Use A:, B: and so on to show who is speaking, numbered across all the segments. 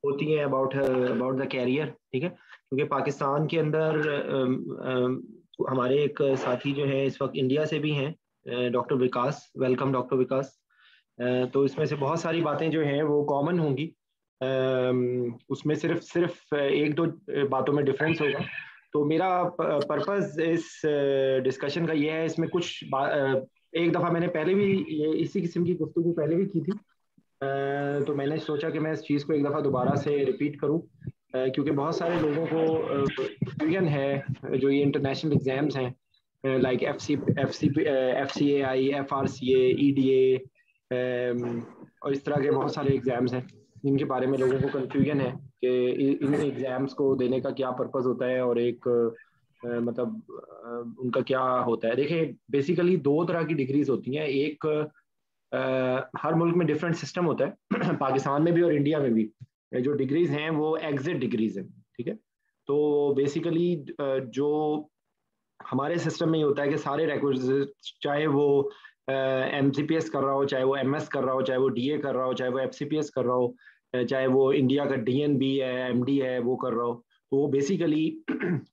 A: होती हैं about about the career, ठीक है। क्योंकि पाकिस्तान के अंदर हमारे एक साथी जो है इस वक्त इंडिया से भी हैं, डॉक्टर विकास। वेलकम डॉक्टर विकास। तो इसमें से बहुत सारी बातें जो हैं वो कॉमन होंगी। उसमें सिर्फ सिर्फ एक दो बातों में डिफरेंस होगा। तो मेरा पर्पस इस डिस्कशन का ये है, इसमें एक दफ़ा मैंने पहले भी ये इसी किस्म की गुफ्तगू पहले भी की थी। तो मैंने सोचा कि मैं इस चीज़ को एक दफ़ा दोबारा से रिपीट करूं, क्योंकि बहुत सारे लोगों को कंफ्यूजन है जो ये इंटरनेशनल एग्जाम्स हैं, लाइक FCAI, FRCA, EDA और इस तरह के बहुत सारे एग्जाम्स हैं जिनके बारे में लोगों को कंफ्यूजन है कि इन एग्जाम्स को देने का क्या पर्पस होता है और एक मतलब उनका क्या होता है। देखिए, बेसिकली दो तरह की डिग्रीज होती हैं। एक हर मुल्क में डिफरेंट सिस्टम होता है पाकिस्तान में भी और इंडिया में भी। जो डिग्रीज हैं वो एग्जिट डिग्रीज हैं, ठीक है। तो बेसिकली जो हमारे सिस्टम में ये होता है कि सारे रिक्विजिट, चाहे वो MCPS कर रहा हो, चाहे वो MS कर रहा हो, चाहे वो DA कर रहा हो, चाहे वो FCPS कर रहा हो, चाहे वो इंडिया का DNB है, MD है, वो कर रहा हो, तो वो बेसिकली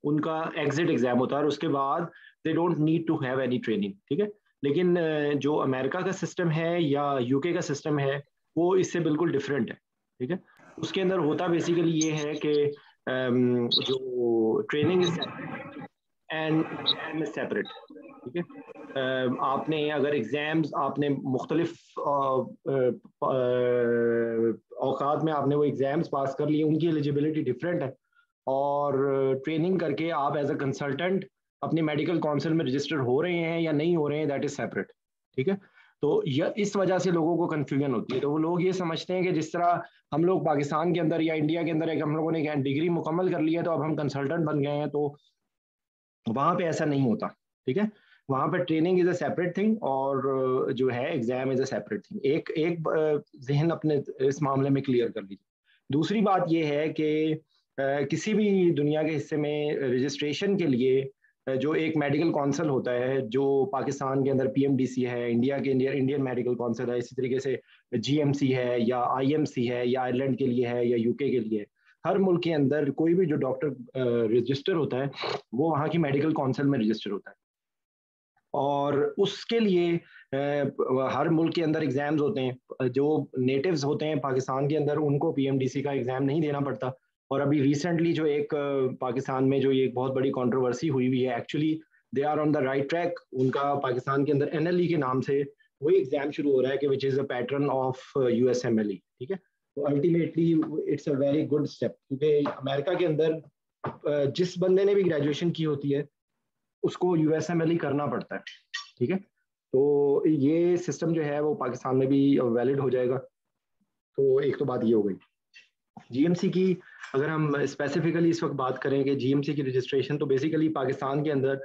A: उनका एग्जिट एग्जाम होता है और उसके बाद they don't need to have any training, ठीक है। लेकिन जो अमेरिका का सिस्टम है या UK का सिस्टम है वो इससे बिल्कुल डिफरेंट है, ठीक है। उसके अंदर होता बेसिकली ये है कि जो training is and exam is separate, ठीक है। आपने अगर एग्जाम्स आपने मुख्तलिफ औकात में आपने वो एग्जाम्स पास कर लिए, उनकी एलिजिबिलिटी डिफरेंट है। और ट्रेनिंग करके आप एज अ कंसल्टेंट अपनी मेडिकल काउंसिल में रजिस्टर हो रहे हैं या नहीं हो रहे हैं, दैट इज सेपरेट, ठीक है। तो यह इस वजह से लोगों को कंफ्यूजन होती है। तो वो लोग ये समझते हैं कि जिस तरह हम लोग पाकिस्तान के अंदर या इंडिया के अंदर एक हम लोगों ने डिग्री मुकम्मल कर ली है तो अब हम कंसल्टेंट बन गए हैं, तो वहां पे ऐसा नहीं होता, ठीक है। वहां पे training is a separate thing और जो है exam is a separate thing. एक एक जहन अपने इस मामले में क्लियर कर लीजिए। दूसरी बात यह है कि किसी भी दुनिया के हिस्से में रजिस्ट्रेशन के लिए जो एक मेडिकल काउंसिल होता है, जो पाकिस्तान के अंदर PMDC है, इंडिया के इंडियन मेडिकल काउंसिल है, इसी तरीके से GMC है या IMC है या आयरलैंड के लिए है या UK के लिए है। हर मुल्क के अंदर कोई भी जो डॉक्टर रजिस्टर होता है वो वहाँ की मेडिकल काउंसिल में रजिस्टर होता है और उसके लिए हर मुल्क के अंदर एग्जाम्स होते हैं। जो नेटिव्स होते हैं पाकिस्तान के अंदर उनको PMDC का एग्जाम नहीं देना पड़ता। और अभी रिसेंटली जो एक पाकिस्तान में जो ये एक बहुत बड़ी कंट्रोवर्सी हुई हुई है, actually they are on the right track. उनका पाकिस्तान के अंदर NLE के नाम से वही एग्जाम शुरू हो रहा है कि which is a pattern of USMLE, ठीक है। तो ultimately it's a very good step, क्योंकि अमेरिका के अंदर जिस बंदे ने भी ग्रेजुएशन की होती है उसको USMLE करना पड़ता है, ठीक है। तो ये सिस्टम जो है वो पाकिस्तान में भी वैलिड हो जाएगा। तो एक तो बात ये हो गई GMC की। अगर हम स्पेसिफिकली इस वक्त बात करें कि GMC की रजिस्ट्रेशन, तो बेसिकली पाकिस्तान के अंदर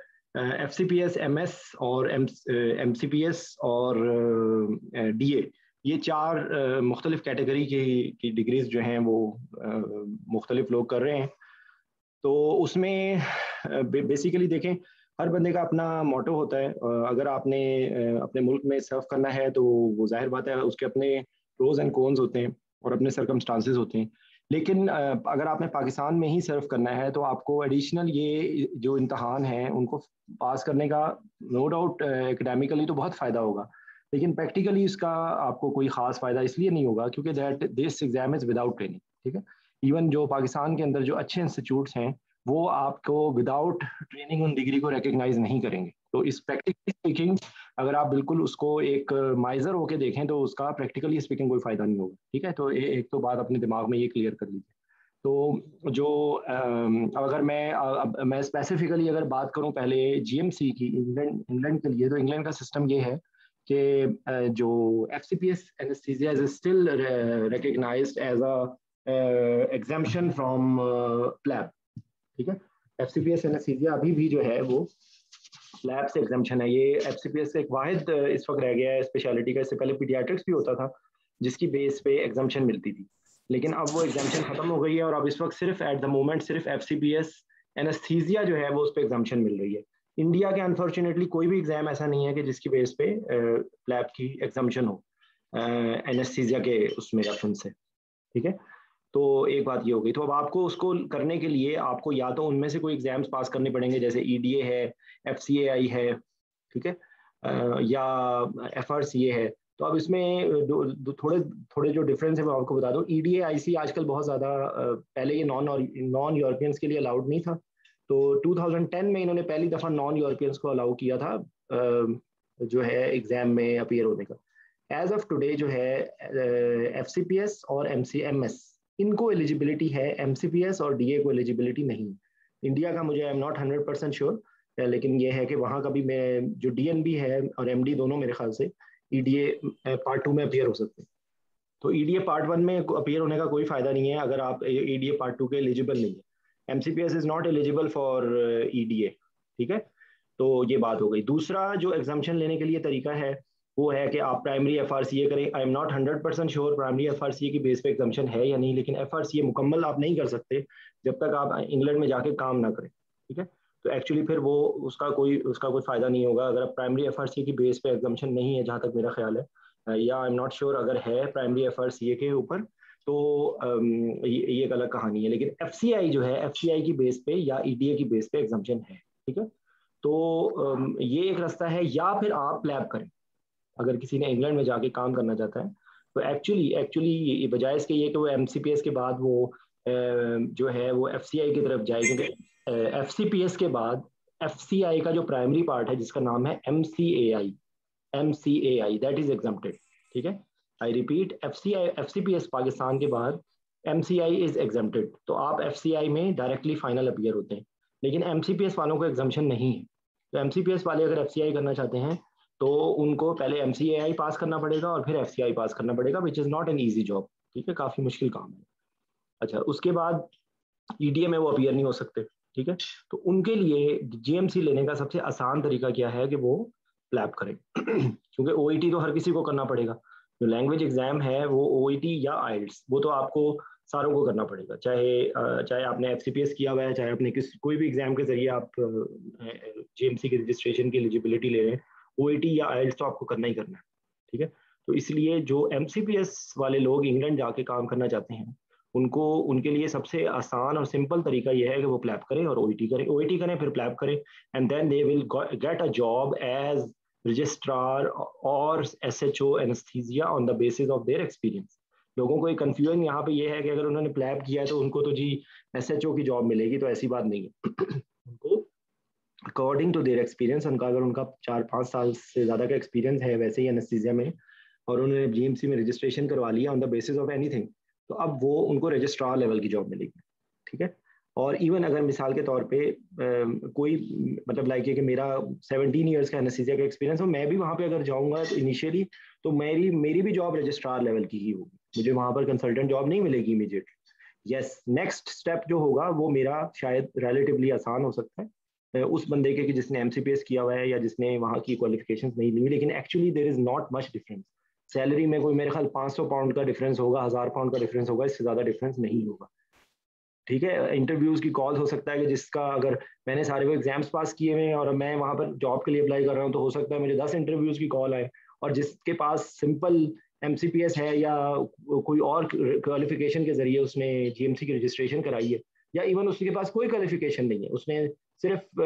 A: FCPS, MS और MCPS और DA, ये चार मुख्तलिफ कैटेगरी की डिग्रीज जो हैं वो मुख्तलिफ लोग कर रहे हैं। तो उसमें बेसिकली देखें, हर बंदे का अपना मोटो होता है। अगर आपने अपने मुल्क में सर्व करना है तो वो जाहिर बात है उसके अपने प्रोज एंड कॉन्स होते हैं और अपने सर्कमस्टांसेस होते हैं। लेकिन अगर आपने पाकिस्तान में ही सर्व करना है तो आपको एडिशनल ये जो इम्तहान हैं उनको पास करने का नो डाउट एकेडमिकली तो बहुत फ़ायदा होगा, लेकिन प्रैक्टिकली इसका आपको कोई ख़ास फ़ायदा इसलिए नहीं होगा क्योंकि that this exam is without training, ठीक है। इवन जो पाकिस्तान के अंदर जो अच्छे इंस्टीट्यूट्स हैं वो आपको विदाउट ट्रेनिंग उन डिग्री को रिकग्नाइज नहीं करेंगे। तो इस प्रैक्टिकली स्पीकिंग अगर आप बिल्कुल उसको एक माइजर होके देखें तो उसका प्रैक्टिकली स्पीकिंग कोई फायदा नहीं होगा, ठीक है। तो एक तो बात अपने दिमाग में ये क्लियर कर लीजिए। तो जो अगर मैं स्पेसिफिकली अगर बात करूं पहले GMC की, इंग्लैंड के लिए, तो इंग्लैंड का सिस्टम ये है कि जो FCPS anaesthesia is still recognised as a exemption from PLAB, ठीक है। FCPS एनेस्थीसिया अभी भी जो है वो लैब से एग्जाम्पशन है। ये FCPS से एक वाहिद इस वक्त रह गया है स्पेशलिटी का। इससे पहले पीडियाट्रिक्स भी होता था जिसकी बेस पे एग्जाम्पशन मिलती थी, लेकिन अब वो एग्जाम्पशन खत्म हो गई है और अब इस वक्त सिर्फ एट द मोमेंट सिर्फ FCPS एनेस्थीसिया जो है वो उस पर एग्जाम्पशन मिल रही है। इंडिया के अनफॉर्चुनेटली कोई भी एग्जाम ऐसा नहीं है कि जिसकी बेस पे लैब की एग्जाम्पशन हो एनेस्थीसिया के उसमें रेफरेंस से, ठीक है। तो एक बात ये हो गई। तो अब आपको उसको करने के लिए आपको या तो उनमें से कोई एग्जाम्स पास करने पड़ेंगे, जैसे ईडीए है, एफसीएआई है, ठीक है, या एफआरसीए है। तो अब इसमें थोड़े थोड़े जो डिफरेंस है मैं आपको बता दूं। ईडीए आईसी आजकल बहुत ज़्यादा, पहले ये नॉन यूरोपियंस के लिए अलाउड नहीं था, तो 2010 में इन्होंने पहली दफ़ा नॉन यूरोपियंस को अलाउ किया था जो है एग्जाम में अपीयर होने का। एज ऑफ टुडे जो है एफसीपीएस और एमसीएमएस, इनको एलिजिबिलिटी है, एमसीपीएस और डीए को एलिजिबिलिटी नहीं। इंडिया का मुझे आई एम नॉट 100% श्योर, लेकिन ये है कि वहाँ का भी मैं जो डीएनबी है और एमडी दोनों मेरे ख्याल से ईडीए पार्ट 2 में अपीयर हो सकते हैं। तो ईडीए पार्ट 1 में अपीयर होने का कोई फायदा नहीं है अगर आप ईडीए पार्ट 2 के एलिजिबल नहीं है। MCPS is not eligible for EDA, ठीक है। तो ये बात हो गई। दूसरा जो एग्जाम्शन लेने के लिए तरीका है वो है कि आप प्राइमरी एफआरसीए करें। I am not 100% sure primary FRCA की बेस पे एग्जाम्शन है या नहीं, लेकिन एफआरसीए मुकम्मल आप नहीं कर सकते जब तक आप इंग्लैंड में जाके काम ना करें, ठीक है। तो एक्चुअली फिर वो उसका कोई फायदा नहीं होगा अगर आप प्राइमरी एफआरसीए की बेस पे एग्जाम्शन नहीं है, जहाँ तक मेरा ख्याल है, या आई एम नॉट श्योर अगर है प्राइमरी एफआरसीए के ऊपर तो ये एक अलग कहानी है। लेकिन एफसीआई जो है, एफसीआई की बेस पे या ईडीए की बेस पे एग्जाम्शन है, ठीक है। तो ये एक रास्ता है, या फिर आप लैब करें। अगर किसी ने इंग्लैंड में जाके काम करना चाहता है तो एक्चुअली बजाय इसके ये कि वो एमसीपीएस के बाद वो जो है वो एफसीआई की तरफ जाए, क्योंकि एफसीपीएस के बाद एफसीआई का जो प्राइमरी पार्ट है जिसका नाम है एमसीएआई, एमसीएआई दैट इज एग्जम्प्टेड, ठीक है। आई रिपीट, एफसीपीएस पाकिस्तान के बाद एमसीआई इज एग्जम्प्टेड, तो आप एफसीआई में डायरेक्टली फाइनल अपीयर होते हैं। लेकिन एमसीपीएस वालों को एग्जम्पशन नहीं है। तो एमसीपीएस वाले अगर एफसीआई करना चाहते हैं तो उनको पहले एमसीएआई पास करना पड़ेगा और फिर एफसीआई पास करना पड़ेगा, which is not an easy job, ठीक है, काफ़ी मुश्किल काम है। अच्छा, उसके बाद ईडीए में वो अपीयर नहीं हो सकते, ठीक है। तो उनके लिए जीएमसी लेने का सबसे आसान तरीका क्या है कि वो लैब करें क्योंकि ओईटी तो हर किसी को करना पड़ेगा। जो लैंग्वेज एग्जाम है वो ओईटी या आइल्स, वो तो आपको सारों को करना पड़ेगा, चाहे आपने एफसीपीएस किया हुआ है, चाहे आपने कोई भी एग्जाम के जरिए आप जीएमसी के रजिस्ट्रेशन की एलिजिबिलिटी ले रहे हैं, ओईटी या आइल्स तो आपको करना ही करना है, ठीक है। तो इसलिए जो एमसीपीएस वाले लोग इंग्लैंड जाके काम करना चाहते हैं उनको, उनके लिए सबसे आसान और सिंपल तरीका यह है कि वो प्लैप करें और ओईटी करें फिर प्लैप करें, and then they will get a job as registrar और SHO anaesthesia on the basis of their experience. लोगों को एक कंफ्यूजन यहाँ पे ये है कि अगर उन्होंने प्लैप किया है तो उनको तो जी एसएचओ की जॉब मिलेगी, तो ऐसी बात नहीं है उनको अकॉर्डिंग टू देयर एक्सपीरियंस, उनका अगर उनका 4-5 साल से ज़्यादा का एक्सपीरियंस है वैसे ही एनेस्थीसिया में और उन्होंने जीएमसी में रजिस्ट्रेशन करवा लिया on the basis of anything, तो अब वो उनको रजिस्ट्रार लेवल की जॉब मिलेगी, ठीक है। और इवन अगर मिसाल के तौर पे कोई मतलब लाइक है कि मेरा 17 ईयर्स का एनेस्थीसिया का एक्सपीरियंस हो, मैं भी वहाँ पे अगर जाऊँगा तो इनिशियली तो मेरी भी जॉब रजिस्ट्रार लेवल की ही होगी, मुझे वहाँ पर कंसल्टेंट जॉब नहीं मिलेगी इमीडिएटली। यस, नेक्स्ट स्टेप जो होगा वो मेरा शायद रिलेटिवली आसान हो सकता है उस बंदे के कि जिसने एमसीपीएस किया हुआ है या जिसने वहाँ की क्वालिफिकेशंस नहीं ली, लेकिन actually there is not much difference. Salary में कोई मेरे ख्याल 500 पाउंड का डिफरेंस होगा, 1000 पाउंड का डिफरेंस होगा, इससे ज़्यादा डिफरेंस नहीं होगा, ठीक है। इंटरव्यूज़ की कॉल हो सकता है कि जिसका अगर मैंने सारे वो एग्जाम्स पास किए हुए हैं और मैं वहाँ पर जॉब के लिए अप्लाई कर रहा हूँ तो हो सकता है मुझे 10 इंटरव्यूज़ की कॉल आए, और जिसके पास सिंपल एमसीपीएस है या कोई और क्वालिफिकेशन के जरिए उसने जीएमसी की रजिस्ट्रेशन कराई है, या इवन उसके पास कोई क्वालिफिकेशन नहीं है, उसने सिर्फ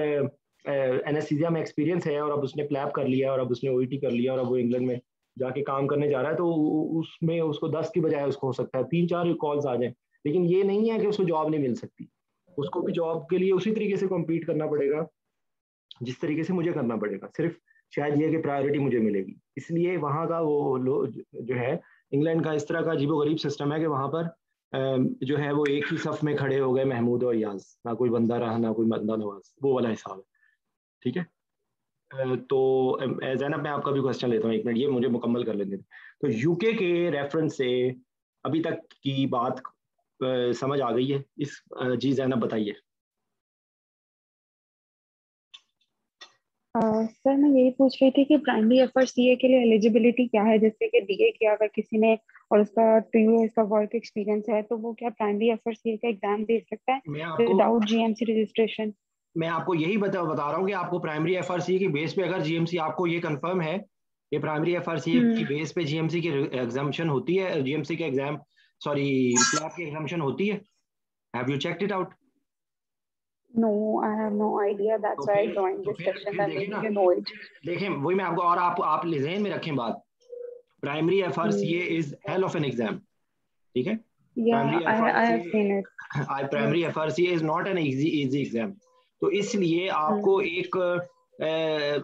A: एनेस्थीसिया में एक्सपीरियंस है और अब उसने प्लैप कर लिया और अब उसने ओईटी कर लिया और अब वो इंग्लैंड में जाके काम करने जा रहा है, तो उसमें उसको 10 की बजाय उसको हो सकता है 3-4 कॉल्स आ जाए। लेकिन ये नहीं है कि उसको जॉब नहीं मिल सकती, उसको भी जॉब के लिए उसी तरीके से कम्पीट करना पड़ेगा जिस तरीके से मुझे करना पड़ेगा, सिर्फ शायद ये कि प्रायोरिटी मुझे मिलेगी। इसलिए वहाँ का वो जो है इंग्लैंड का इस तरह का अजीबोगरीब सिस्टम है कि वहाँ पर जो है वो एक ही सफ में खड़े हो गए महमूद और याज, ना कोई बंदा रहा ना कोई बंदा नवाज, वो वाला हिसाब है, ठीक है। तो जैनब मैं आपका भी क्वेश्चन लेता हूँ, 1 मिनट ये मुझे मुकम्मल कर लेने दें। तो यूके के रेफरेंस से अभी तक की बात समझ आ गई है इस जी जैनब बताइए।
B: सर मैं यही पूछ रही थी कि प्राइमरी एफआरसीए के लिए एलिजिबिलिटी क्या है, जैसे कि डीए किया अगर किसी ने और उसका 2 इयर्स का वर्क एक्सपीरियंस है तो वो क्या प्राइमरी एफआरसीए का एग्जाम दे सकता है विदाउट जीएमसी रजिस्ट्रेशन?
A: मैं आपको यही बता रहा हूँ कि आपको प्राइमरी एफआरसीए की बेस पे अगर जीएमसी आपको ये कंफर्म है कि प्राइमरी एफआरसीए की बेस पे जीएमसी की एग्जामिशन होती है, जीएमसी के एग्जाम सॉरी प्लैब की एग्जामिनेशन होती है? Have you checked it out?
B: No, I have no idea. That's why I joined this session. That
A: देखें
B: maybe
A: ना,
B: you know it.
A: देखें वही मैं आपको, और आप ज़हन में रखें बात, primary FRCA is hell of an exam, ठीक है?
B: Yeah,
A: primary
B: I have seen it.
A: Primary FRCA is not an easy exam. तो इसलिए आपको एक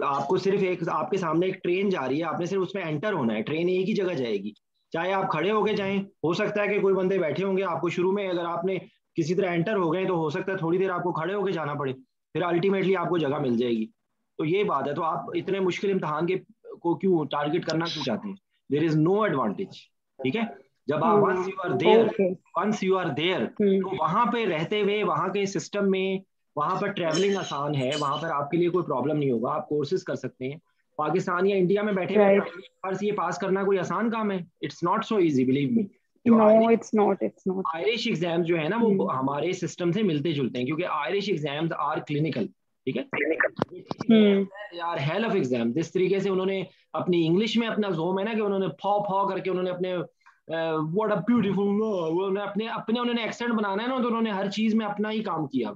A: आपको सिर्फ एक, आपके सामने एक ट्रेन जा रही है, आपने सिर्फ उसमें एंटर होना है, ट्रेन एक ही जगह जाएगी, चाहे आप खड़े होके जाएं, हो सकता है कि कोई बंदे बैठे होंगे, आपको शुरू में अगर आपने किसी तरह एंटर हो गए तो हो सकता है थोड़ी देर आपको खड़े होके जाना पड़े, फिर अल्टीमेटली आपको जगह मिल जाएगी। तो ये बात है। तो आप इतने मुश्किल इम्तहान के को क्यों टारगेट करना क्यों चाहते हैं? देयर इज नो एडवांटेज, ठीक है? जब आप वंस यू आर देयर तो वहां पे रहते हुए वहां के सिस्टम में, वहां पर ट्रैवलिंग आसान है, वहां पर आपके लिए कोई प्रॉब्लम नहीं होगा, आप कोर्सेज कर सकते हैं। पाकिस्तान या इंडिया में बैठे हुए ये पास करना कोई आसान काम है? It's not so easy, believe me.
B: No, it's not. It's not.
A: Irish exam जो है ना वो हमारे सिस्टम से मिलते जुलते हैं, क्योंकि आयरिश एग्जाम्स आर क्लिनिकल, ठीक है? यार हेल ऑफ एग्जाम, जिस तरीके से उन्होंने अपनी इंग्लिश में अपना जोम है ना, कि उन्होंने फॉ करके उन्होंने अपने व्हाट अ ब्यूटीफुल, उन्होंने अपने अपने उन्होंने एक्सेंट बनाना है ना, तो उन्होंने हर चीज में अपना ही काम किया,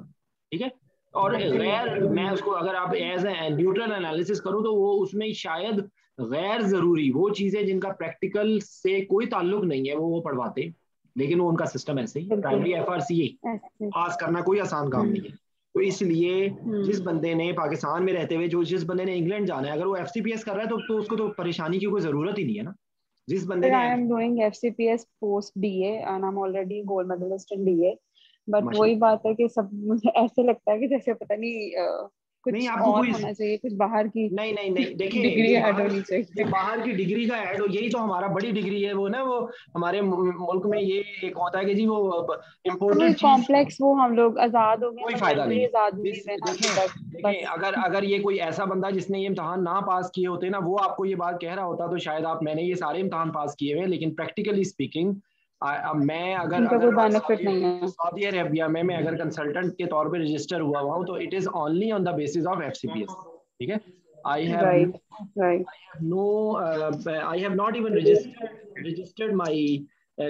A: ठीक है? और गैर, मैं उसको अगर आप एज ए न्यूट्रल एनालिसिस करूं तो वो उसमें शायद गैर जरूरी वो चीजें जिनका प्रैक्टिकल से कोई ताल्लुक नहीं है वो पढ़वाते, लेकिन वो उनका सिस्टम ऐसे ही। प्राइमरी FRCA पास करना कोई आसान काम नहीं है। तो इसलिए जिस बंदे ने पाकिस्तान में रहते हुए, जिस बंदे ने इंग्लैंड जाना है, अगर वो FCPS कर रहा है तो उसको तो परेशानी की कोई जरूरत ही नहीं है ना। जिस बंदे ने
B: I am doing FCPS post DA and I'm already gold medalist in DA. But वही बात है कि सब मुझे ऐसे लगता है कि जैसे पता नहीं कुछ
A: नहीं आपको
B: और
A: कोई
B: होना चाहिए, कुछ बाहर की
A: नहीं देखिए
B: डिग्री ऐड होनी चाहिए।
A: बाहर की डिग्री का ऐड हो, यही तो हमारा बड़ी डिग्री है वो ना, वो हमारे मुल्क में ये एक होता है कि जी वो इम्पोर्टेड चीज,
B: कॉम्प्लेक्स वो हम लोग आजाद हो गए,
A: कोई
B: तो
A: फायदा नहीं।
B: आजाद नहीं हुए ना अभी तक।
A: देखिए अगर ये कोई ऐसा बंदा जिसने ये इम्तहान ना पास किए होते ना, वो आपको ये बात कह रहा होता तो शायद आप, मैंने ये सारे इम्तहान पास किए हुए, लेकिन प्रैक्टिकली स्पीकिंग मैं अगर
B: उनका कोई बेनिफिट नहीं है।
A: सऊदी अरेबिया में मैं अगर कंसल्टेंट के तौर पे रजिस्टर हुआ हुआ हूँ तो it is only on the basis of FCPS, ठीक है? I have I have not even registered my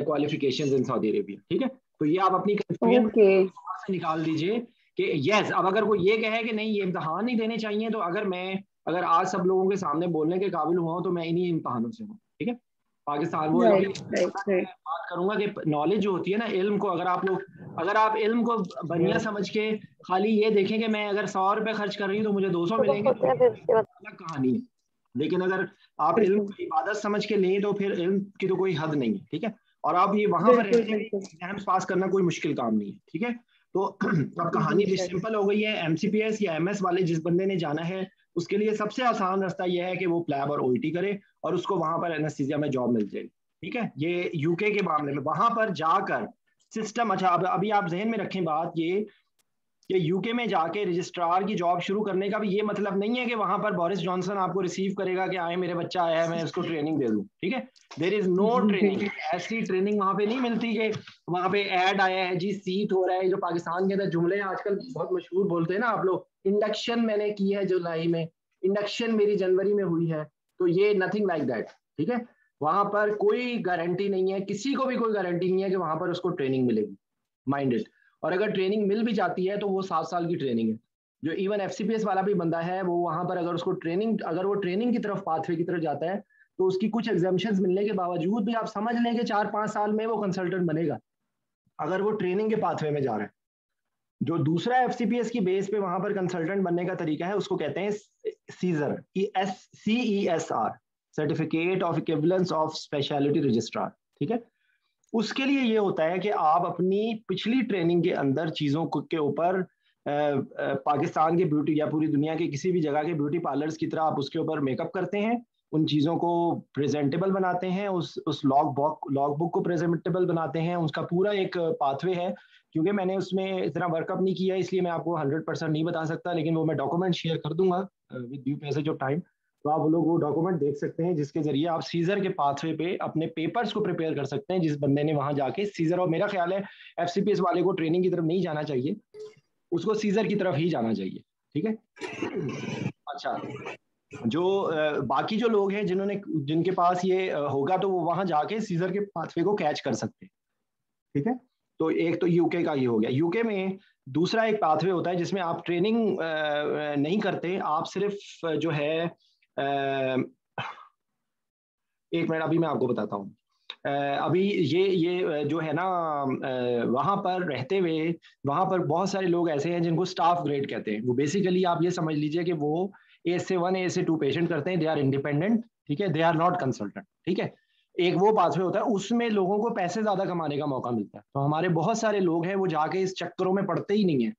A: qualifications in Saudi Arabia, ठीक है? तो ये आप अपनी कंफ्यूजन से निकाल दीजिए कि यस, अब अगर कोई ये कहे कि नहीं ये इम्तहान नहीं देने चाहिए, तो अगर आज सब लोगों के सामने बोलने के काबिल हुआ हूं तो मैं इन्हीं इम्तहानों से हूँ, ठीक है? पाकिस्तान वो बात करूंगा कि नॉलेज जो होती है ना, इल्म को अगर आप इल्म को बनिया समझ के खाली ये देखें कि मैं अगर 100 रुपए खर्च कर रही हूँ तो मुझे 200 मिलेंगे, तो अलग कहानी है। लेकिन अगर आप इल्म को इबादत समझ के लें तो फिर इल्म की तो कोई हद नहीं है, ठीक है? और आप ये वहां पर रहते हैं, एग्जाम्स पास करना कोई मुश्किल काम नहीं है, ठीक है? तो अब कहानी भी सिंपल हो गई है। MCPS या MS वाले जिस बंदे ने जाना है उसके लिए सबसे आसान रास्ता यह है कि वो प्लैब और OET करे और उसको वहां पर एनेस्थीसिया में जॉब मिल जाएगी, ठीक है? ये UK के मामले में वहां पर जाकर सिस्टम, अच्छा अभी आप जहन में रखें बात ये कि UK में जाके रजिस्ट्रार की जॉब शुरू करने का भी ये मतलब नहीं है कि वहां पर बोरिस जॉनसन आपको रिसीव करेगा कि आए मेरे बच्चा आया है मैं इसको ट्रेनिंग दे दूं, ठीक है? देयर इज नो ट्रेनिंग, ऐसी ट्रेनिंग वहां पे नहीं मिलती कि वहां पे ऐड आया है जी सीट हो रहा है, जो पाकिस्तान के अंदर जुमले आजकल बहुत मशहूर बोलते हैं ना आप लोग, इंडक्शन मैंने की है जुलाई में, इंडक्शन मेरी जनवरी में हुई है, तो ये नथिंग लाइक दैट, ठीक है? वहां पर कोई गारंटी नहीं है, किसी को भी कोई गारंटी नहीं है कि वहां पर उसको ट्रेनिंग मिलेगी, माइंडेड। और अगर ट्रेनिंग मिल भी जाती है तो वो 7 साल की ट्रेनिंग है। जो इवन FCPS वाला भी बंदा है वो वहां पर अगर उसको अगर वो ट्रेनिंग की तरफ पाथवे की तरफ जाता है तो उसकी कुछ एग्जाम्पशंस मिलने के बावजूद भी आप समझ लें कि 4-5 साल में वो कंसल्टेंट बनेगा, अगर वो ट्रेनिंग के पाथवे में जा रहा है। जो दूसरा FCPS की बेस पे वहां पर कंसल्टेंट बनने का तरीका है उसको कहते हैं CESR, CESR, certificate of equivalence of speciality registrar, ठीक है? उसके लिए ये होता है कि आप अपनी पिछली ट्रेनिंग के अंदर चीज़ों के ऊपर पाकिस्तान के ब्यूटी या पूरी दुनिया के किसी भी जगह के ब्यूटी पार्लर्स की तरह आप उसके ऊपर मेकअप करते हैं, उन चीज़ों को प्रेजेंटेबल बनाते हैं, उस लॉग बुक को प्रेजेंटेबल बनाते हैं, उसका पूरा एक पाथवे है। क्योंकि मैंने उसमें इतना वर्कअप नहीं किया इसलिए मैं आपको 100% नहीं बता सकता, लेकिन वो मैं डॉक्यूमेंट शेयर कर दूंगा with due passage of time, तो आप लोग वो डॉक्यूमेंट देख सकते हैं जिसके जरिए आप सीजर के पाथवे पे अपने पेपर्स को प्रिपेयर कर सकते हैं। जिस बंदे ने वहां जाके सीजर, और मेरा ख्याल है FCPS वाले को ट्रेनिंग की तरफ नहीं जाना चाहिए, उसको सीजर की तरफ ही जाना चाहिए, ठीक है? अच्छा, जो बाकी जो लोग हैं जिनके पास ये होगा तो वो वहां जाके सीजर के पाथवे को कैच कर सकते हैं, ठीक है। तो एक तो यूके का ये हो गया। यूके में दूसरा एक पाथवे होता है जिसमें आप ट्रेनिंग नहीं करते, आप सिर्फ जो है एक मिनट अभी मैं आपको बताता हूँ। अभी ये जो है ना, वहाँ पर रहते हुए वहाँ पर बहुत सारे लोग ऐसे हैं जिनको स्टाफ ग्रेड कहते हैं। वो बेसिकली आप ये समझ लीजिए कि वो AS1 AS2 पेशेंट करते हैं, दे आर इंडिपेंडेंट, ठीक है, दे आर नॉट कंसल्टेंट, ठीक है। एक वो पाथवे होता है, उसमें लोगों को पैसे ज्यादा कमाने का मौका मिलता है। तो हमारे बहुत सारे लोग हैं वो जाके इस चक्करों में पड़ते ही नहीं है,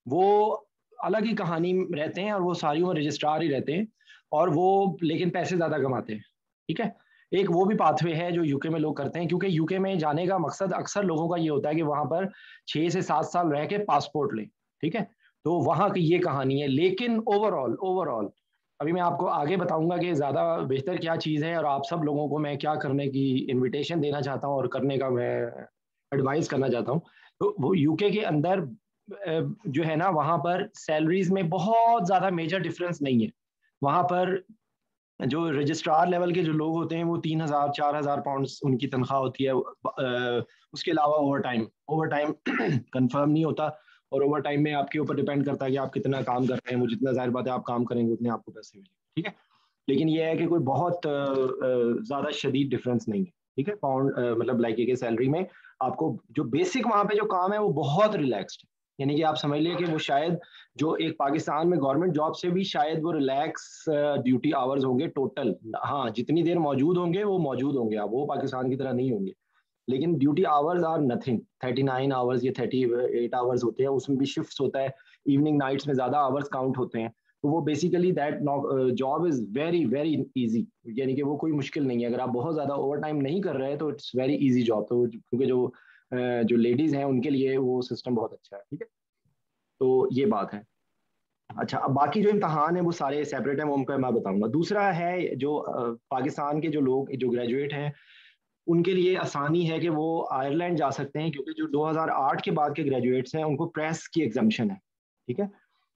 A: वो अलग ही कहानी में रहते हैं और वो सारी उम्र रजिस्ट्रार ही रहते हैं और वो लेकिन पैसे ज्यादा कमाते हैं, ठीक है। एक वो भी पाथवे है जो यूके में लोग करते हैं, क्योंकि यूके में जाने का मकसद अक्सर लोगों का ये होता है कि वहां पर 6 से 7 साल रह के पासपोर्ट लें, ठीक है। तो वहां की ये कहानी है। लेकिन ओवरऑल ओवरऑल अभी मैं आपको आगे बताऊंगा कि ज्यादा बेहतर क्या चीज है और आप सब लोगों को मैं क्या करने की इनविटेशन देना चाहता हूँ और करने का मैं एडवाइस करना चाहता हूँ। तो वो यूके के अंदर जो है ना, वहां पर सैलरीज में बहुत ज्यादा मेजर डिफरेंस नहीं है। वहां पर जो रजिस्ट्रार लेवल के जो लोग होते हैं वो 3,000 4,000 पाउंड उनकी तनख्वाह होती है। उसके अलावा ओवर टाइम कंफर्म नहीं होता, और ओवर टाइम में आपके ऊपर डिपेंड करता है कि आप कितना काम कर रहे हैं। वो जितना जाहिर बात है आप काम करेंगे उतने आपको पैसे मिलेंगे, ठीक है। लेकिन ये है कि कोई बहुत ज्यादा शदीद डिफरेंस नहीं है, ठीक है। पाउंड मतलब लाइक के सैलरी में आपको जो बेसिक वहां पे जो काम है वो बहुत रिलैक्स्ड है। यानी कि आप समझ लीजिए कि वो शायद जो एक पाकिस्तान में गवर्नमेंट जॉब से भी शायद वो रिलैक्स ड्यूटी आवर्स होंगे टोटल। हाँ, जितनी देर मौजूद होंगे वो मौजूद होंगे, आप वो पाकिस्तान की तरह नहीं होंगे। लेकिन duty hours are nothing. 39 hours या 38 आवर्स होते हैं, उसमें भी शिफ्ट होता है, इवनिंग नाइट्स में ज्यादा आवर्स काउंट होते हैं। तो वो basically that job is very very easy, यानी कि वो कोई मुश्किल नहीं है। अगर आप बहुत ज्यादा ओवर टाइम नहीं कर रहे हैं तो इट्स वेरी इजी जॉब। तो क्योंकि जो लेडीज हैं उनके लिए वो सिस्टम बहुत अच्छा है, ठीक है। तो ये बात है। अच्छा, अब बाकी जो इम्तहान है वो सारे सेपरेट हैं, वो उनका मैं बताऊंगा। दूसरा है जो पाकिस्तान के जो लोग जो ग्रेजुएट हैं उनके लिए आसानी है कि वो आयरलैंड जा सकते हैं, क्योंकि जो 2008 के बाद के ग्रेजुएट्स हैं उनको प्रेस की एग्जाम्पशन है, ठीक है।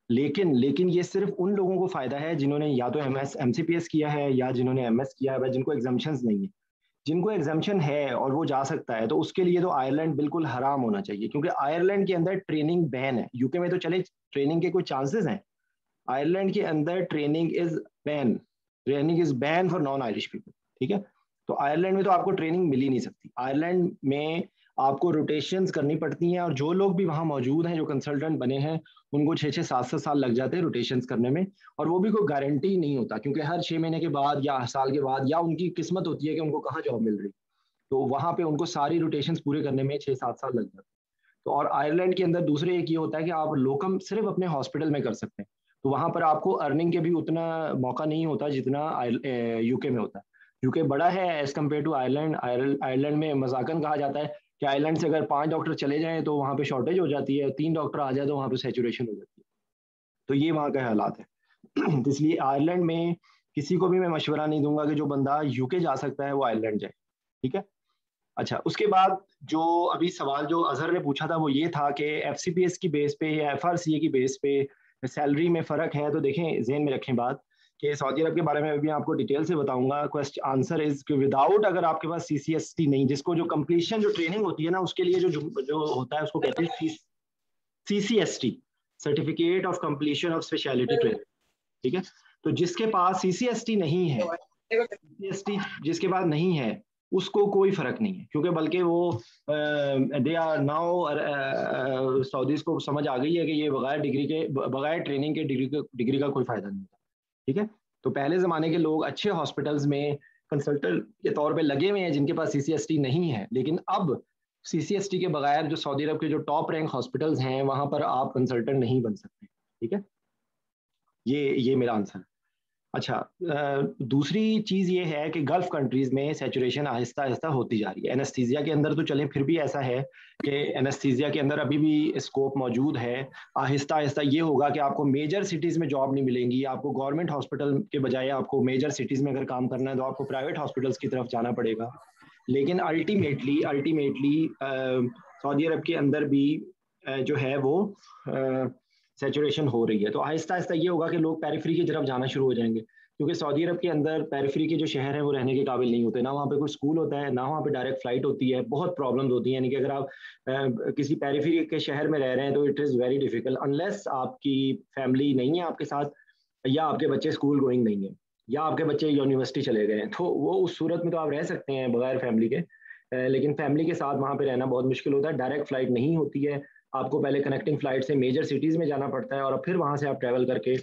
A: लेकिन ये सिर्फ उन लोगों को फायदा है जिन्होंने या तो MCPS किया है या जिन्होंने MS किया है, जिनको एग्जाम्पशन नहीं है। जिनको एग्जाम्पशन है और वो जा सकता है तो उसके लिए तो आयरलैंड बिल्कुल हराम होना चाहिए, क्योंकि आयरलैंड के अंदर ट्रेनिंग बैन है। यूके में तो चले ट्रेनिंग के कोई चांसेस हैं, आयरलैंड के अंदर training is ban for non Irish people, ठीक है। तो आयरलैंड में तो आपको ट्रेनिंग मिल ही नहीं सकती। आयरलैंड में आपको रोटेशंस करनी पड़ती हैं, और जो लोग भी वहां मौजूद हैं जो कंसल्टेंट बने हैं उनको 6-6 7-7 साल लग जाते हैं रोटेशंस करने में। और वो भी कोई गारंटी नहीं होता, क्योंकि हर 6 महीने के बाद या साल के बाद या उनकी किस्मत होती है कि उनको कहाँ जॉब मिल रही, तो वहां पे उनको सारी रोटेशंस पूरे करने में 6-7 साल लग जाते हैं। तो और आयरलैंड के अंदर दूसरे एक ये होता है कि आप लोकम सिर्फ अपने हॉस्पिटल में कर सकते हैं, तो वहां पर आपको अर्निंग के भी उतना मौका नहीं होता जितना यूके में होता है। यूके बड़ा है as compare to Ireland. Ireland में मजाकन कहा जाता है कि आयरलैंड से अगर 5 डॉक्टर चले जाएं तो वहां पे शॉर्टेज हो जाती है, 3 डॉक्टर आ जाए तो वहां पे सैचुरेशन हो जाती है। तो ये वहाँ का हालात है। तो इसलिए आयरलैंड में किसी को भी मैं मशवरा नहीं दूंगा कि जो बंदा यूके जा सकता है वो आयरलैंड जाए, ठीक है। अच्छा, उसके बाद जो अभी सवाल जो अजहर ने पूछा था वो ये था कि FCPS की बेस पे या FRCA की बेस पे सैलरी में फ़र्क है। तो देखें, जेहन में रखें बात कि सऊदी अरब के बारे में भी आपको डिटेल से बताऊंगा। क्वेश्चन आंसर इज कि विदाउट, अगर आपके पास CCST नहीं, जिसको जो कंप्लीशन जो ट्रेनिंग होती है ना उसके लिए जो होता है उसको कहते हैं CCST, certificate of completion of speciality training, ठीक है। तो जिसके पास CCST नहीं है, CCST जिसके पास नहीं है उसको कोई फर्क नहीं है, क्योंकि बल्कि वो दे आर नाउ सऊदीज को समझ आ गई है कि ये बगैर ट्रेनिंग के डिग्री का कोई फायदा नहीं होता, ठीक है। तो पहले जमाने के लोग अच्छे हॉस्पिटल्स में कंसल्टेंट के तौर पे लगे हुए हैं जिनके पास CCST नहीं है, लेकिन अब CCST के बगैर जो सऊदी अरब के जो टॉप रैंक हॉस्पिटल्स हैं वहां पर आप कंसल्टेंट नहीं बन सकते, ठीक है। ये मेरा आंसर है। अच्छा, दूसरी चीज ये है कि गल्फ कंट्रीज में सैचुरेशन आहिस्ता आहिस्ता होती जा रही है। एनेस्थीसिया के अंदर तो चले फिर भी ऐसा है कि एनेस्थीसिया के अंदर अभी भी स्कोप मौजूद है। आहिस्ता आहिस्ता ये होगा कि आपको मेजर सिटीज में जॉब नहीं मिलेंगी, आपको गवर्नमेंट हॉस्पिटल के बजाय आपको मेजर सिटीज में अगर काम करना है तो आपको प्राइवेट हॉस्पिटल्स की तरफ जाना पड़ेगा। लेकिन अल्टीमेटली सऊदी अरब के अंदर भी जो है वो सैचुरेशन हो रही है। तो आहिस्ता आहिस्ता ये होगा कि लोग पेरिफेरी की तरफ जाना शुरू हो जाएंगे। क्योंकि सऊदी अरब के अंदर पेरिफेरी के जो शहर हैं वो रहने के काबिल नहीं होते, ना वहाँ पे कोई स्कूल होता है, ना वहाँ पे डायरेक्ट फ्लाइट होती है, बहुत प्रॉब्लम्स होती हैं। यानी कि अगर आप किसी पेरिफेरी के शहर में रह रहे हैं तो it is very difficult unless आपकी फैमिली नहीं है आपके साथ, या आपके बच्चे स्कूल गोइंग नहीं है, या आपके बच्चे यूनिवर्सिटी चले गए हैं, तो वो उस सूरत में तो आप रह सकते हैं बगैर फैमिली के। लेकिन फैमिली के साथ वहाँ पे रहना बहुत मुश्किल होता है, डायरेक्ट फ्लाइट नहीं होती है, आपको पहले कनेक्टिंग फ्लाइट से मेजर सिटीज़ में जाना पड़ता है और फिर वहाँ से आप ट्रैवल करके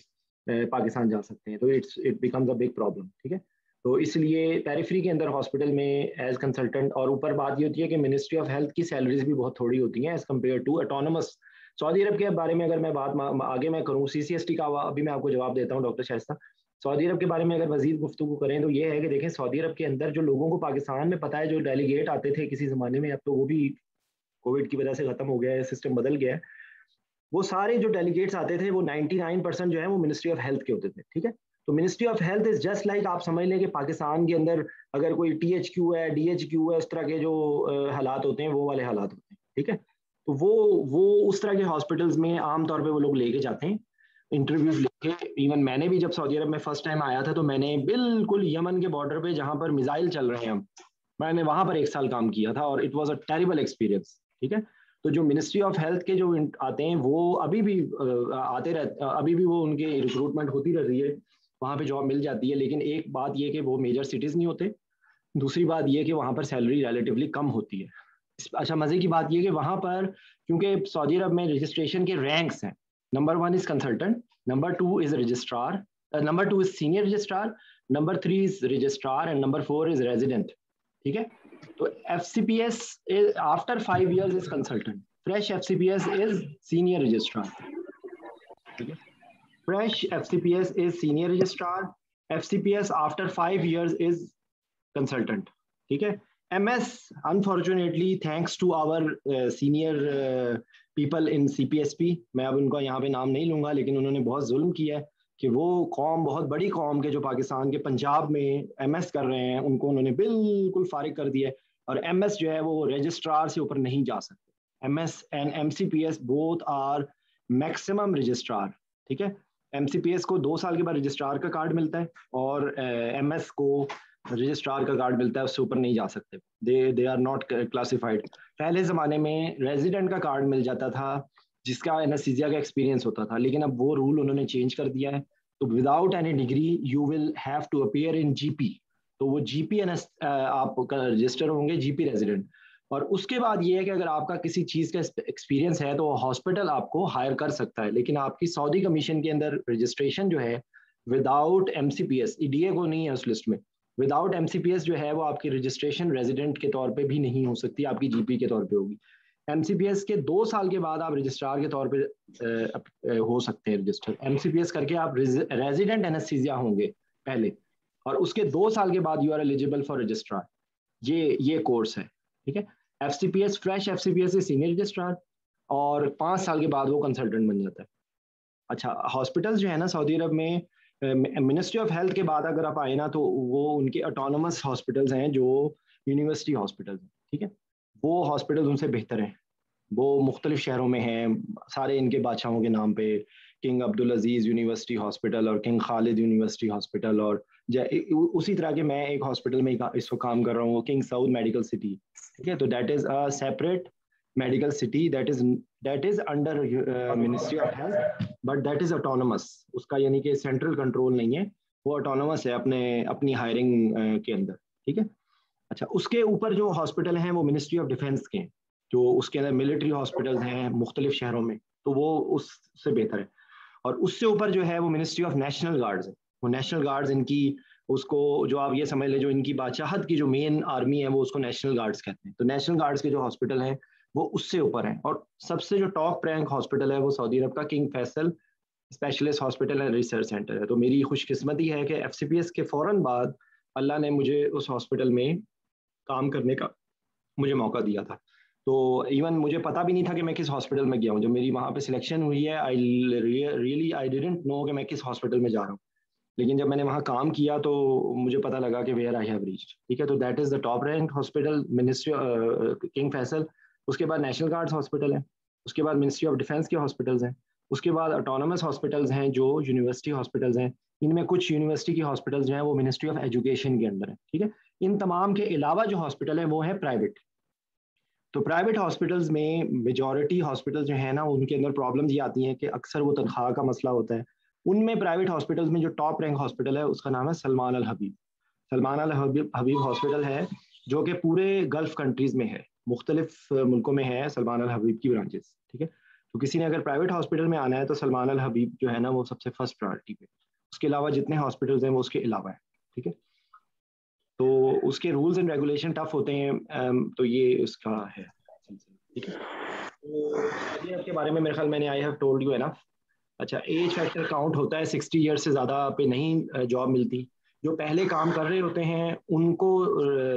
A: पाकिस्तान जा सकते हैं, तो it becomes a big problem. ठीक है, तो इसलिए पेरिफेरी के अंदर हॉस्पिटल में एज कंसल्टेंट, और ऊपर बात ये होती है कि मिनिस्ट्री ऑफ हेल्थ की सैलरीज भी बहुत थोड़ी होती हैं as compare to autonomous. Saudi Arabia के बारे में अगर मैं बात आगे मैं करूँ, CCST का अभी मैं आपको जवाब देता हूँ डॉक्टर शाइस्ता। सऊदी अरब के बारे में अगर मजीद गुफ्तगू करें तो ये है कि देखें, सऊदी अरब के अंदर जो लोगों को पाकिस्तान में पता है, जो डेलीगेट आते थे किसी ज़माने में, अब तो वो भी कोविड की वजह से ख़त्म हो गया है, सिस्टम बदल गया है, वो सारे जो डेलीगेट्स आते थे वो 99% जो है वो मिनिस्ट्री ऑफ हेल्थ के होते थे। ठीक है, तो ministry of health is just like, आप समझ लें कि पाकिस्तान के अंदर अगर कोई THQ है, DHQ है, उस तरह के जो हालात होते हैं वो वाले हालात होते हैं। ठीक है, तो वो उस तरह के हॉस्पिटल्स में आमतौर पे वो लोग लेके जाते हैं इंटरव्यूज लेके। इवन मैंने भी जब सऊदी अरब में फर्स्ट टाइम आया था तो मैंने बिल्कुल यमन के बॉर्डर पे जहाँ पर मिसाइल चल रहे हैं, मैंने वहां पर 1 साल काम किया था और it was a terrible experience. ठीक है, तो जो मिनिस्ट्री ऑफ हेल्थ के जो आते हैं वो अभी भी आते रहते, अभी भी वो उनके रिक्रूटमेंट होती रहती है, वहाँ पे जॉब मिल जाती है। लेकिन एक बात ये कि वो मेजर सिटीज़ नहीं होते, दूसरी बात ये कि वहाँ पर सैलरी रिलेटिवली कम होती है। अच्छा, मज़े की बात ये कि वहाँ पर क्योंकि सऊदी अरब में रजिस्ट्रेशन के रैंक्स हैं, number 1 is consultant, number 2 is registrar, number 2 is senior registrar, number 3 is registrar and number 4 is resident. ठीक है, तो FCPS after 5 years is consultant. Fresh FCPS is senior registrar. Okay. Fresh FCPS is senior registrar. FCPS after 5 years is consultant. ठीक है, MS unfortunately thanks to our senior people in CPSP, मैं अब उनका यहाँ पे नाम नहीं लूंगा, लेकिन उन्होंने बहुत जुल्म किया है कि वो कौम, बहुत बड़ी कौम के जो पाकिस्तान के पंजाब में MS कर रहे हैं, उनको उन्होंने बिल्कुल फारिग कर दिया है। और MS जो है वो रजिस्ट्रार से ऊपर नहीं जा सकते। MS and MCPS both are maximum registrar. ठीक है, MCPS को 2 साल के बाद रजिस्ट्रार का कार्ड मिलता है और MS को रजिस्ट्रार का कार्ड मिलता है, उससे ऊपर नहीं जा सकते। They are not classified. पहले ज़माने में रेजिडेंट का कार्ड मिल जाता था जिसका एनेस्थीसिया का एक्सपीरियंस होता था, लेकिन अब वो रूल उन्होंने चेंज कर दिया है। तो without any degree you will have to appear in GP, तो वो GP आप रजिस्टर होंगे, GP रेजिडेंट। और उसके बाद ये है कि अगर आपका किसी चीज़ का एक्सपीरियंस है तो हॉस्पिटल आपको हायर कर सकता है, लेकिन आपकी सऊदी कमीशन के अंदर रजिस्ट्रेशन जो है विदाउट MCPS, DA को नहीं है उस लिस्ट में, विदाउट MCPS जो है वो आपकी रजिस्ट्रेशन रेजिडेंट के तौर पे भी नहीं हो सकती, आपकी GP के तौर पे होगी। MCPS के 2 साल के बाद आप रजिस्ट्रार के तौर पे हो सकते हैं रजिस्टर। MCPS करके आप रेजिडेंट एनेस्थीसिया होंगे पहले, और उसके 2 साल के बाद you are eligible for registrar. ये कोर्स है। ठीक है, FCPS फ्रेश FCPS से सीनियर रजिस्ट्रार, और 5 साल के बाद वो कंसल्टेंट बन जाता है। अच्छा, हॉस्पिटल्स जो है ना सऊदी अरब में, मिनिस्ट्री ऑफ हेल्थ के बाद अगर आप आए ना तो वो उनके ऑटोनमस हॉस्पिटल्स हैं जो यूनिवर्सिटी हॉस्पिटल्स हैं। ठीक है, वो हॉस्पिटल्स उनसे बेहतर हैं, वो मुख्तलिफ शहरों में हैं, सारे इनके बादशाहों के नाम पे, किंग अब्दुल अजीज़ यूनिवर्सिटी हॉस्पिटल और किंग खालिद यूनिवर्सिटी हॉस्पिटल, और उसी तरह के मैं एक हॉस्पिटल में इस वक्त काम कर रहा हूँ, किंग साउद मेडिकल सिटी। ठीक है, तो that is a separate medical city that is under ministry of health, but that is autonomous. उसका यानी कि सेंट्रल कंट्रोल नहीं है, वो ऑटोनमस है अपनी हायरिंग के अंदर। ठीक है, अच्छा, उसके ऊपर जो हॉस्पिटल हैं वो मिनिस्ट्री ऑफ डिफेंस के हैं, जो उसके अंदर मिलिट्री हॉस्पिटल्स हैं मुख्तलिफ शहरों में, तो वो उससे बेहतर है। और उससे ऊपर जो है वो मिनिस्ट्री ऑफ नेशनल गार्ड्स है। वो नेशनल गार्ड्स इनकी, उसको जो आप ये समझ लें, जो इनकी बादशाहत की जो मेन आर्मी है वो उसको नेशनल गार्ड्स कहते हैं। तो नेशनल गार्ड्स के जो हॉस्पिटल हैं वो उससे ऊपर हैं। और सबसे जो टॉप रैंक हॉस्पिटल है वो सऊदी अरब का King Faisal specialist hospital and research centre है। तो मेरी खुशकिस्मती है कि FCPS के फ़ौरन बाद अल्लाह ने मुझे उस हॉस्पिटल में काम करने का मुझे मौका दिया था। तो इवन मुझे पता भी नहीं था कि मैं किस हॉस्पिटल में गया हूँ। जब मेरी वहाँ पे सिलेक्शन हुई है, आई डिडंट नो कि मैं किस हॉस्पिटल में जा रहा हूँ, लेकिन जब मैंने वहाँ काम किया तो मुझे पता लगा कि वेयर आई हैव रीच्ड। ठीक है, तो that is the top rank hospital ministry King Faisal. उसके बाद नेशनल गार्ड्स हॉस्पिटल है, उसके बाद मिनिस्ट्री ऑफ डिफेंस के हॉस्पिटल्स हैं, उसके बाद ऑटोनमस हॉस्पिटल्स हैं जो यूनिवर्सिटी हॉस्पिटल्स हैं। इनमें कुछ यूनिवर्सिटी की हॉस्पिटल्स जो हैं वो मिनिस्ट्री ऑफ एजुकेशन के अंदर है, ठीक है। इन तमाम के अलावा जो हॉस्पिटल है वो है प्राइवेट। तो प्राइवेट हॉस्पिटल्स में मेजॉरिटी हॉस्पिटल जो है ना, उनके अंदर प्रॉब्लम्स ये आती हैं कि अक्सर वो तनख्वाह का मसला होता है। उनमें प्राइवेट हॉस्पिटल्स में जो टॉप रैंक हॉस्पिटल है उसका नाम है सलमान अल हबीब। सलमान अल हबीब हॉस्पिटल है जो कि पूरे गल्फ कंट्रीज में है, मुख्तलिफ मुल्कों में है सलमान अल हबीब की ब्रांचेस, ठीक है। तो किसी ने अगर प्राइवेट हॉस्पिटल में आना है तो सलमान अल हबीब जो है ना वो सबसे फर्स्ट प्रायोरिटी पे, उसके अलावा जितने हॉस्पिटल्स हैं वो उसके अलावा है, ठीक है। तो उसके रूल्स एंड रेगुलेशन टफ होते हैं, तो ये उसका है, ठीक है। तो के बारे में मेरे ख्याल मैंने I have told you enough. अच्छा, एज फैक्टर काउंट होता है, 60 ईयर से ज़्यादा पे नहीं जॉब मिलती। जो पहले काम कर रहे होते हैं उनको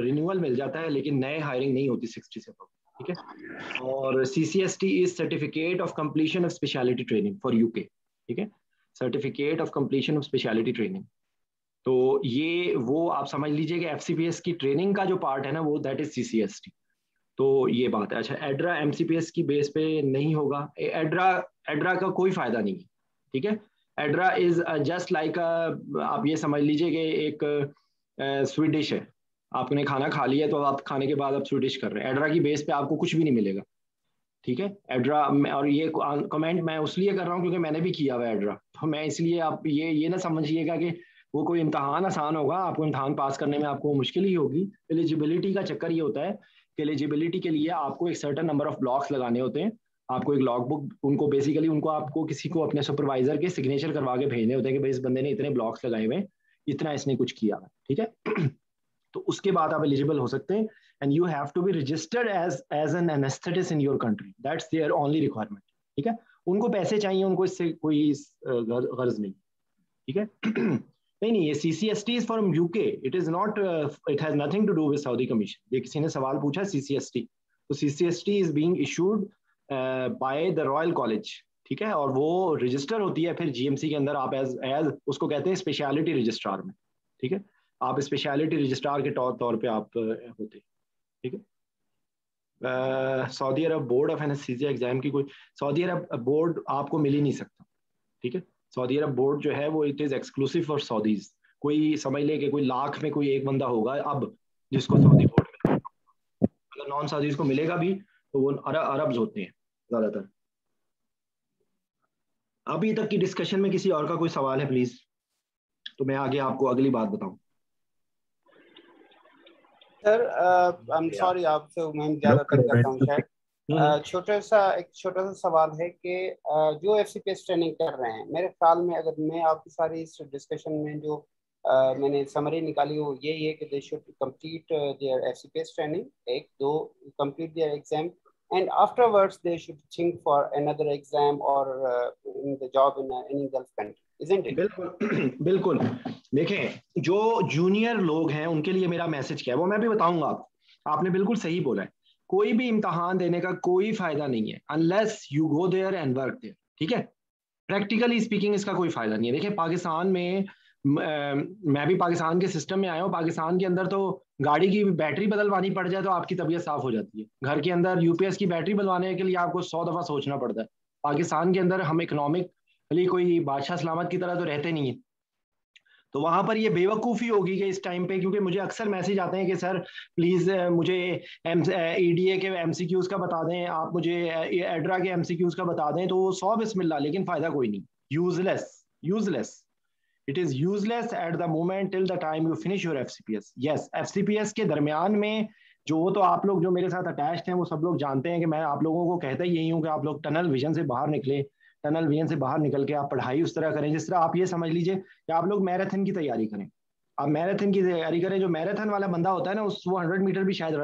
A: रिन्यूअल मिल जाता है, लेकिन नए हायरिंग नहीं होती 60 से, ठीक है। और CCST is certificate of completion of speciality training for UK, ठीक है, certificate of completion of speciality training. तो ये वो आप समझ लीजिए कि FCPS की ट्रेनिंग का जो पार्ट है ना वो दैट इज CCST। तो ये बात है। अच्छा, एड्रा MCPS की बेस पे नहीं होगा, एड्रा का कोई फायदा नहीं है, ठीक है। एड्रा इज जस्ट लाइक, आप ये समझ लीजिए कि एक स्वीडिश है, आपने खाना खा लिया तो आप खाने के बाद आप स्वीडिश कर रहे हैं, एड्रा की बेस पे आपको कुछ भी नहीं मिलेगा, ठीक है। एड्रा, और ये कमेंट मैं उसलिए कर रहा हूँ क्योंकि मैंने भी किया हुआ एड्रा, तो मैं इसलिए, आप ये ना समझिएगा कि वो कोई इम्तहान आसान होगा, आपको इम्तहान पास करने में आपको मुश्किल ही होगी। एलिजिबिलिटी का चक्कर ये होता है कि एलिजिबिलिटी के लिए आपको एक सर्टेन नंबर ऑफ ब्लॉक्स लगाने होते हैं, आपको एक लॉग बुक, उनको बेसिकली उनको आपको किसी को अपने सुपरवाइजर के सिग्नेचर करवा के भेजने होते हैं कि भाई इस बंदे ने इतने ब्लॉक्स लगाए हुए, इतना इसने कुछ किया, ठीक है। तो उसके बाद आप एलिजिबल हो सकते हैं, and you have to be registered as an anaesthetist in your country, that's their only requirement, ठीक है। उनको पैसे चाहिए, उनको इससे कोई गर्ज नहीं, ठीक है। नहीं, ये CCST is from UK, it is not, it has nothing to do with Saudi commission. ये किसी ने सवाल पूछा CCST, तो CCST is being issued by the Royal College, ठीक है, और वो रजिस्टर होती है फिर GMC के अंदर, आप एज उसको कहते हैं स्पेशलिटी रजिस्ट्रार में, ठीक है। आप स्पेशलिटी रजिस्ट्रार के तौर पे आप होते, ठीक है। Saudi Arab board of anaesthesia exam की कोई, सऊदी अरब बोर्ड आपको मिल ही नहीं सकता, ठीक है। सऊदी अरब बोर्ड जो है वो it is exclusive for Saudis. कोई समझ ले कि कोई लाख में कोई एक बंदा होगा अब जिसको सऊदी बोर्ड मिलेगा, अगर नॉन सऊदीज को मिलेगा भी तो वो अरब्स होते हैं ज्यादातर। अभी तक की डिस्कशन में किसी और का कोई सवाल है प्लीज, तो मैं आगे आपको अगली बात बताऊं।
C: सर आई एम सॉरी, आपसे मैं ज्यादा कर जाता हूं शायद। एक छोटा सा सवाल है कि जो FCPS ट्रेनिंग कर रहे हैं, मेरे ख्याल में अगर मैं आपकी सारी इस डिस्कशन में जो मैंने समरी निकाली वो यही है कि they should complete their FCPS training, एक दो complete their exam, and afterwards they should think for another exam or in the job in any Gulf country, isn't it?
A: बिल्कुल बिल्कुल। देखें, जो जूनियर लोग हैं उनके लिए मेरा मैसेज क्या है वो मैं भी बताऊंगा आपको। आपने बिल्कुल सही बोला है, कोई भी इम्तहान देने का कोई फायदा नहीं है unless you go there and work there, ठीक है। प्रैक्टिकली स्पीकिंग इसका कोई फायदा नहीं है। देखिए, पाकिस्तान में मैं भी पाकिस्तान के सिस्टम में आया हूँ, पाकिस्तान के अंदर तो गाड़ी की बैटरी बदलवानी पड़ जाए तो आपकी तबीयत साफ हो जाती है। घर के अंदर UPS की बैटरी बदलवाने के लिए आपको 100 दफा सोचना पड़ता है। पाकिस्तान के अंदर हम इकोनॉमिकली कोई बादशाह सलामत की तरह तो रहते नहीं है, तो वहां पर ये बेवकूफ़ी होगी कि इस टाइम पे, क्योंकि मुझे अक्सर मैसेज आते हैं कि सर प्लीज़ मुझे EDA के MCQs का बता दें, आप मुझे एड्रा के MCQs का बता दें, तो वो 100 बिस्मिल्लाह, लेकिन फ़ायदा कोई नहीं, useless it is useless at the moment till the time you finish your FCPS। Yes, FCPS के दरमियान में जो तो आप लोग जो मेरे साथ अटैच्ड हैं वो सब लोग जानते हैं कि मैं आप लोगों को कहता ही यही हूँ कि आप लोग टनल विजन से बाहर निकले, टनल विजन से बाहर निकल के आप पढ़ाई उस तरह करें जिस तरह आप ये समझ लीजिए कि आप लोग मैराथन की तैयारी करें। आप मैराथन की तैयारी करें, जो मैराथन वाला बंदा होता है ना वो 100 मीटर भी शायद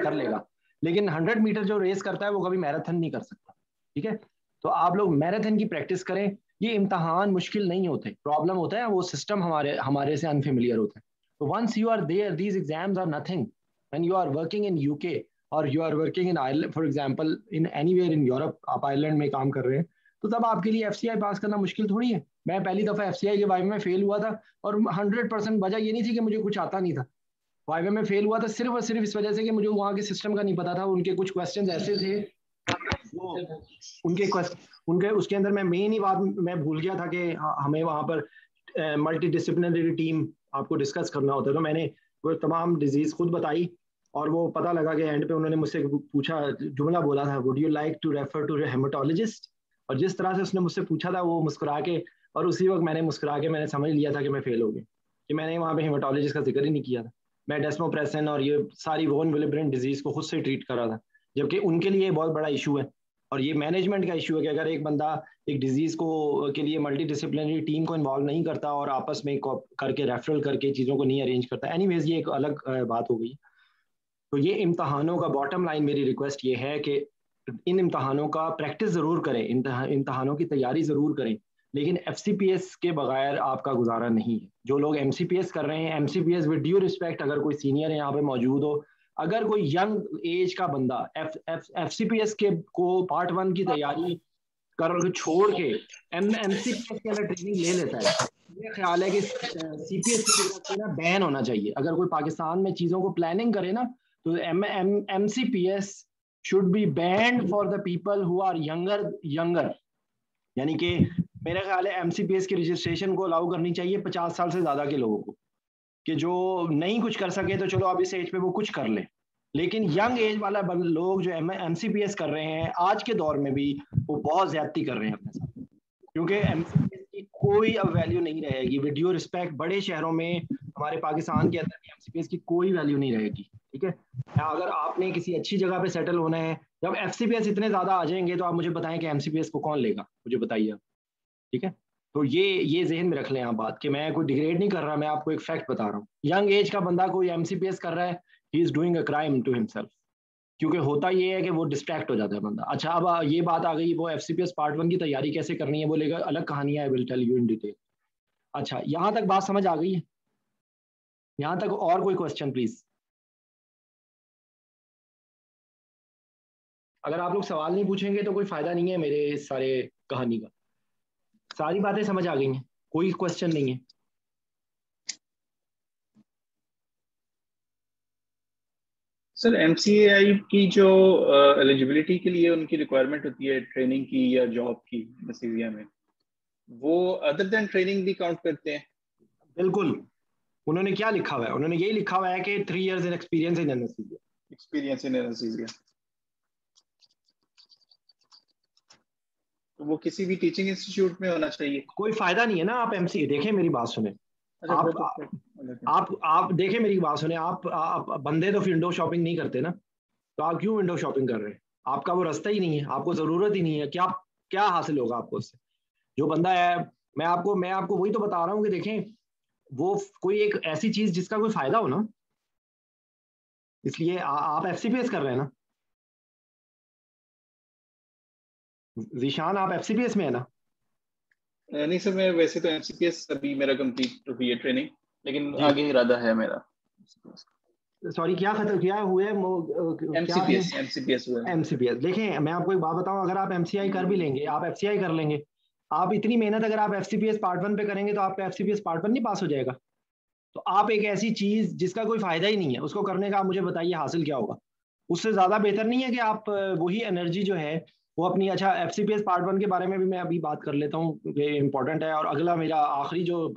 A: कर लेगा, लेकिन 100 मीटर जो रेस करता है वो कभी मैराथन नहीं कर सकता, ठीक है। तो आप लोग मैराथन की प्रैक्टिस करें। ये इम्तहान मुश्किल नहीं होते, प्रॉब्लम होता है वो सिस्टम हमारे से अनफेमिलियर होता है। तो once you are there these exams are nothing. When you are working in UK और you are working in Ireland for example, in anywhere in Europe, आप आयरलैंड में काम कर रहे हैं, तो तब आपके लिए FCI पास करना मुश्किल थोड़ी है। मैं पहली दफा FCI के वाइवा में फेल हुआ था और 100% वजह ये नहीं थी कि मुझे कुछ आता नहीं था, वाइवा में फेल हुआ था सिर्फ और सिर्फ इस वजह से कि मुझे वहाँ के सिस्टम का नहीं पता था। उनके कुछ क्वेश्चन ऐसे थे वो उनके उसके अंदर मैं मेन ही बात मैं भूल गया था कि हमें वहाँ पर मल्टी डिसिप्लिनरी टीम आपको डिस्कस करना होता है, तो मैंने वो तमाम डिजीज खुद बताई और वो पता लगा कि एंड पे उन्होंने मुझसे पूछा, जुमला बोला था, would you like to refer to haematologist, और जिस तरह से उसने मुझसे पूछा था वो मुस्कुरा के, और उसी वक्त मैंने मुस्कुरा के मैंने समझ लिया था कि मैं फेल हो गया, कि मैंने वहाँ पे हेमाटोलॉजिस्ट का जिक्र ही नहीं किया था। मैं डेस्मोप्रेसिन और ये सारी वोन विलिब्रेंट डिजीज को खुद से ट्रीट कर रहा था, जबकि उनके लिए बहुत बड़ा इशू है और ये मैनेजमेंट का इशू है कि अगर एक बंदा एक डिजीज को के लिए मल्टी डिसिप्लिनरी टीम को इन्वॉल्व नहीं करता और आपस में करके रेफरल करके चीज़ों को नहीं अरेंज करता। एनीवेज ये एक अलग बात हो गई। तो ये इम्तहानों का बॉटम लाइन मेरी रिक्वेस्ट ये है कि इन इम्तहानों का प्रैक्टिस ज़रूर करें, इम्तहानों की तैयारी ज़रूर करें, लेकिन FCPS के बगैर आपका गुजारा नहीं है। जो लोग MCPS कर रहे हैं, MCPS विद ड्यू रिस्पेक्ट, अगर कोई सीनियर यहाँ पे मौजूद हो, अगर कोई यंग एज का बंदा FCPS के को पार्ट 1 की तैयारी कर छोड़ के MCPS के अंदर ट्रेनिंग ले लेता है, मेरा ख्याल है कि CPS की तरफ से ना बैन होना चाहिए। अगर कोई पाकिस्तान में चीज़ों को प्लानिंग करे ना, तो MCPS should be banned for the people who are younger, यानी कि मेरा ख्याल है MCPS की रजिस्ट्रेशन को अलाउ करनी चाहिए 50 साल से ज़्यादा के लोगों को, कि जो नहीं कुछ कर सके तो चलो अब इस एज पे वो कुछ कर ले, लेकिन यंग एज वाला लोग जो MCPS कर रहे हैं आज के दौर में भी वो बहुत ज्यादती कर रहे हैं अपने साथ, क्योंकि MCPS की कोई अब वैल्यू नहीं रहेगी। विद ड्यू रिस्पेक्ट, बड़े शहरों में हमारे पाकिस्तान के अंदर भी MCPS की कोई वैल्यू नहीं रहेगी, ठीक है। अगर आपने किसी अच्छी जगह पे सेटल होना है, जब FCPS इतने ज्यादा आ जाएंगे तो आप मुझे बताएं कि MCPS को कौन लेगा, मुझे बताइए, ठीक है। तो ये जहन में रख लें आप बात, कि मैं कोई डिग्रेड नहीं कर रहा, मैं आपको एक फैक्ट बता रहा हूँ। यंग एज का बंदा कोई MCPS कर रहा है, he is doing a crime to himself, क्योंकि होता ये है कि वो डिस्ट्रैक्ट हो जाता है बंदा। अच्छा, अब ये बात आ गई, वो FCPS पार्ट 1 की तैयारी कैसे करनी है बोलेगा, अलग कहानी है, I will tell you in detail. अच्छा, यहाँ तक बात समझ आ गई है? यहाँ तक और कोई क्वेश्चन प्लीज? अगर आप लोग सवाल नहीं पूछेंगे तो कोई फायदा नहीं है मेरे इस सारे कहानी का। सारी बातें समझ आ गई हैं, कोई क्वेश्चन नहीं है?
D: सर, MCAI की जो एलिजिबिलिटी के लिए उनकी रिक्वायरमेंट होती है ट्रेनिंग की या जॉब की एनेस्थीसिया में, वो अदर देन ट्रेनिंग भी काउंट करते हैं?
A: बिल्कुल। उन्होंने क्या लिखा हुआ है? उन्होंने यही लिखा हुआ है कि 3 years in experience in anaesthesia.
D: Experience in anaesthesia. तो वो किसी भी टीचिंग इंस्टीट्यूट में होना चाहिए?
A: कोई फायदा नहीं है ना। आप MCA देखें, मेरी बात सुने, आप देखें मेरी बात सुने, आप बंदे तो विंडो शॉपिंग नहीं करते ना, तो आप क्यों विंडो शॉपिंग कर रहे हैं? आपका वो रास्ता ही नहीं है, आपको जरूरत ही नहीं है, क्या हासिल होगा आपको उससे? जो बंदा है, मैं आपको वही तो बता रहा हूँ कि देखें, वो कोई एक ऐसी चीज जिसका कोई फायदा हो ना, इसलिए आप FCPS कर रहे हैं ना जीशान, आप FCPS में है ना?
D: नहीं सर, मैं वैसे तो MCPS अभी मेरा कंप्लीट हुई है ट्रेनिंग, लेकिन आगे इरादा है मेरा।
A: सॉरी, क्या खत्म किया हुए? MCPS। देखें, मैं आपको एक बात बताऊं, अगर आप MCI कर भी लेंगे, आप FCI कर लेंगे, आप इतनी मेहनत अगर आप FCPS पार्ट 1 पे करेंगे तो आपका FCPS पार्ट 1 नहीं पास हो जाएगा। तो आप एक ऐसी चीज जिसका कोई फायदा ही नहीं है उसको करने का, आप मुझे बताइए हासिल क्या होगा? उससे ज्यादा बेहतर नहीं है कि आप वही एनर्जी जो है वो अपनी, अच्छा FCPS पार्ट 1 के बारे में भी मैं अभी बात कर लेता हूँ, ये इंपॉर्टेंट है। और अगला मेरा आखिरी जो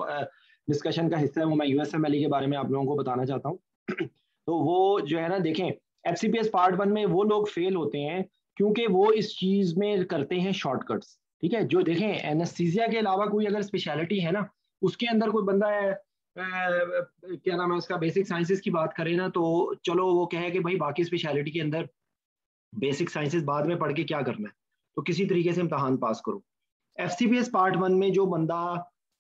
A: डिस्कशन का हिस्सा है वो मैं USMLE के बारे में आप लोगों को बताना चाहता हूँ। तो वो जो है ना, देखें, FCPS पार्ट 1 में वो लोग फेल होते हैं क्योंकि वो इस चीज में करते हैं शॉर्टकट्स, ठीक है। जो देखें, एनेस्थीसिया के अलावा कोई अगर स्पेशलिटी है ना, उसके अंदर कोई बंदा है, क्या नाम है उसका, बेसिक साइंसेस की बात करें ना, तो चलो वो कहे कि भाई बाकी स्पेशलिटी के अंदर बेसिक साइंसेस बाद में पढ़ के क्या करना है, तो किसी तरीके से इम्तहान पास करो। FCPS पार्ट 1 में जो बंदा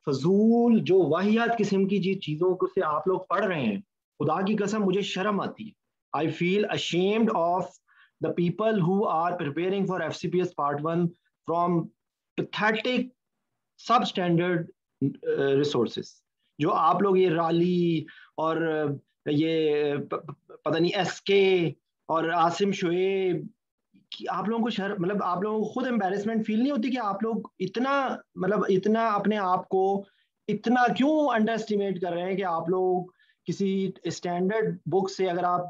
A: फजूल, जो वाहियात किस्म की चीजों को से आप लोग पढ़ रहे हैं, खुदा की कसम मुझे शर्म आती है। I feel ashamed of the people who are preparing for FCPS part 1 from pathetic substandard resources. जो आप लोग ये राली और ये पता नहीं SK और आसिम शोएब, आप लोगों को मतलब आप लोगों को खुद एम्बैरेसमेंट फील नहीं होती कि आप लोग इतना, मतलब इतना अपने आप को इतना क्यों अंडर एस्टिमेट कर रहे हैं कि आप लोग किसी स्टैंडर्ड बुक से, अगर आप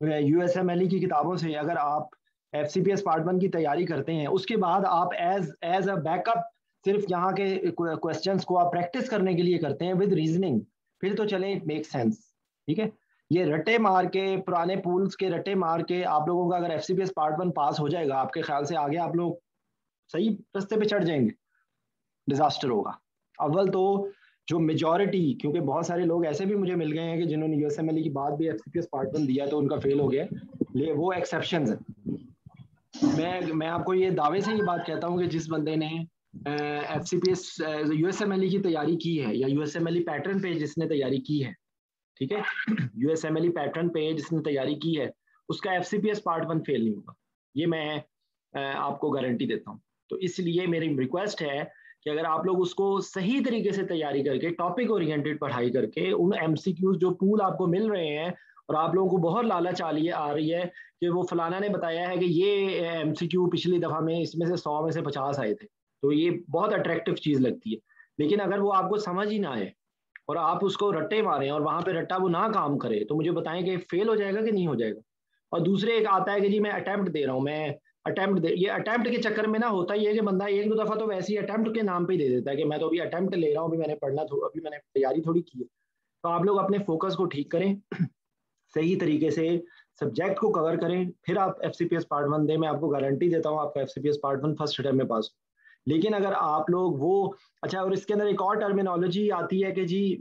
A: USMLE की किताबों से अगर आप FCPS पार्ट 1 की तैयारी करते हैं, उसके बाद आप एज अ बैकअप सिर्फ यहाँ के क्वेश्चंस को आप प्रैक्टिस करने के लिए करते हैं विद रीजनिंग, फिर तो चले, इट मेक सेंस। ठीक है, ये रट्टे मार के, पुराने पूल्स के रट्टे मार के आप लोगों का अगर FCPS पार्ट 1 पास हो जाएगा, आपके ख्याल से आगे आप लोग सही रास्ते पे चढ़ जाएंगे? डिजास्टर होगा। अव्वल तो जो मेजॉरिटी, क्योंकि बहुत सारे लोग ऐसे भी मुझे मिल गए हैं कि जिन्होंने USMLE की बाद भी FCPS पार्ट 1 दिया तो उनका फेल हो गया, ले वो एक्सेप्शंस है। मैं आपको ये दावे से ये बात कहता हूँ कि जिस बंदे ने FCPS USMLE की तैयारी की है, या USMLE पैटर्न पे जिसने तैयारी की है, ठीक है, USMLE पैटर्न पे जिसने तैयारी की है, उसका FCPS पार्ट 1 फेल नहीं होगा, ये मैं आपको गारंटी देता हूँ। तो इसलिए मेरी रिक्वेस्ट है कि अगर आप लोग उसको सही तरीके से तैयारी करके, टॉपिक ओरिएंटेड पढ़ाई करके, उन MCQs जो पूल आपको मिल रहे हैं, और आप लोगों को बहुत लालच आ रही है कि वो फलाना ने बताया है कि ये MCQ पिछली दफा में इसमें से 100 में से 50 आए थे, तो ये बहुत अट्रैक्टिव चीज लगती है। लेकिन अगर वो आपको समझ ही ना आए और आप उसको रट्टे मारें और वहां पे रट्टा वो ना काम करे, तो मुझे बताएं कि फेल हो जाएगा कि नहीं हो जाएगा। और दूसरे एक आता है कि जी मैं अटेम्प्ट दे रहा हूँ, ये अटेम्प्ट के चक्कर में ना होता ही है कि बंदा एक दो दफा तो वैसे ही अटेम्प्ट के नाम पे ही दे देता है कि मैं तो अभी अटेम्प्ट ले रहा हूँ, अभी मैंने पढ़ना, अभी मैंने तैयारी थोड़ी की है। तो आप लोग अपने फोकस को ठीक करें, सही तरीके से सब्जेक्ट को कवर करें, फिर आप FCPS पार्ट 1 दें। मैं आपको गारंटी देता हूँ आपका FCPS पार्ट 1 फर्स्ट अटेम्प्ट में पास हो। लेकिन अगर आप लोग वो, अच्छा, और इसके अंदर एक और टर्मिनोलॉजी आती है कि जी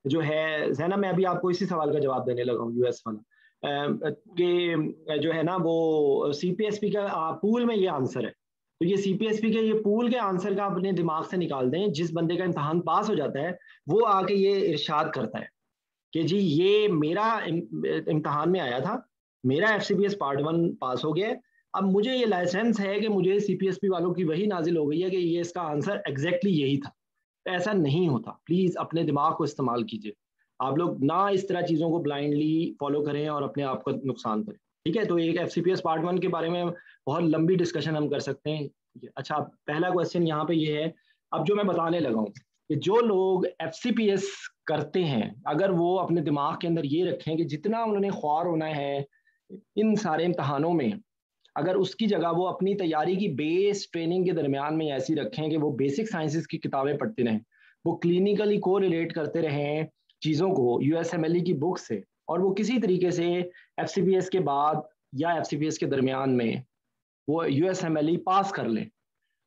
A: जो है जैना, मैं अभी आपको इसी सवाल का जवाब देने लगा हूँ, US वाला, कि जो है ना वो CPSP का पूल में ये आंसर है, तो ये CPSP के ये पूल के आंसर का अपने दिमाग से निकाल दें। जिस बंदे का इम्तहान पास हो जाता है वो आके ये इरशाद करता है कि जी ये मेरा इम्तहान में आया था, मेरा FCPS पार्ट 1 पास हो गया, अब मुझे ये लाइसेंस है कि मुझे CPSP वालों की वही नाजिल हो गई है कि ये इसका आंसर एग्जैक्टली यही था। ऐसा नहीं होता, प्लीज अपने दिमाग को इस्तेमाल कीजिए। आप लोग ना इस तरह चीजों को ब्लाइंडली फॉलो करें और अपने आप को नुकसान करें। ठीक है, तो एक FCPS पार्ट 1 के बारे में बहुत लंबी डिस्कशन हम कर सकते हैं। अच्छा, पहला क्वेश्चन यहाँ पे ये है, अब जो मैं बताने लगा हूँ कि जो लोग FCPS करते हैं, अगर वो अपने दिमाग के अंदर ये रखें कि जितना उन्होंने ख्वार होना है इन सारे इम्तहानों में, अगर उसकी जगह वो अपनी तैयारी की बेस ट्रेनिंग के दरमियान में ऐसी रखें कि वो बेसिक साइंसेस की किताबें पढ़ते रहें, वो क्लिनिकली को रिलेट करते रहें चीज़ों को USMLE की बुक से, और वो किसी तरीके से FCPS के बाद या FCPS के दरमियान में वो USMLE पास कर लें,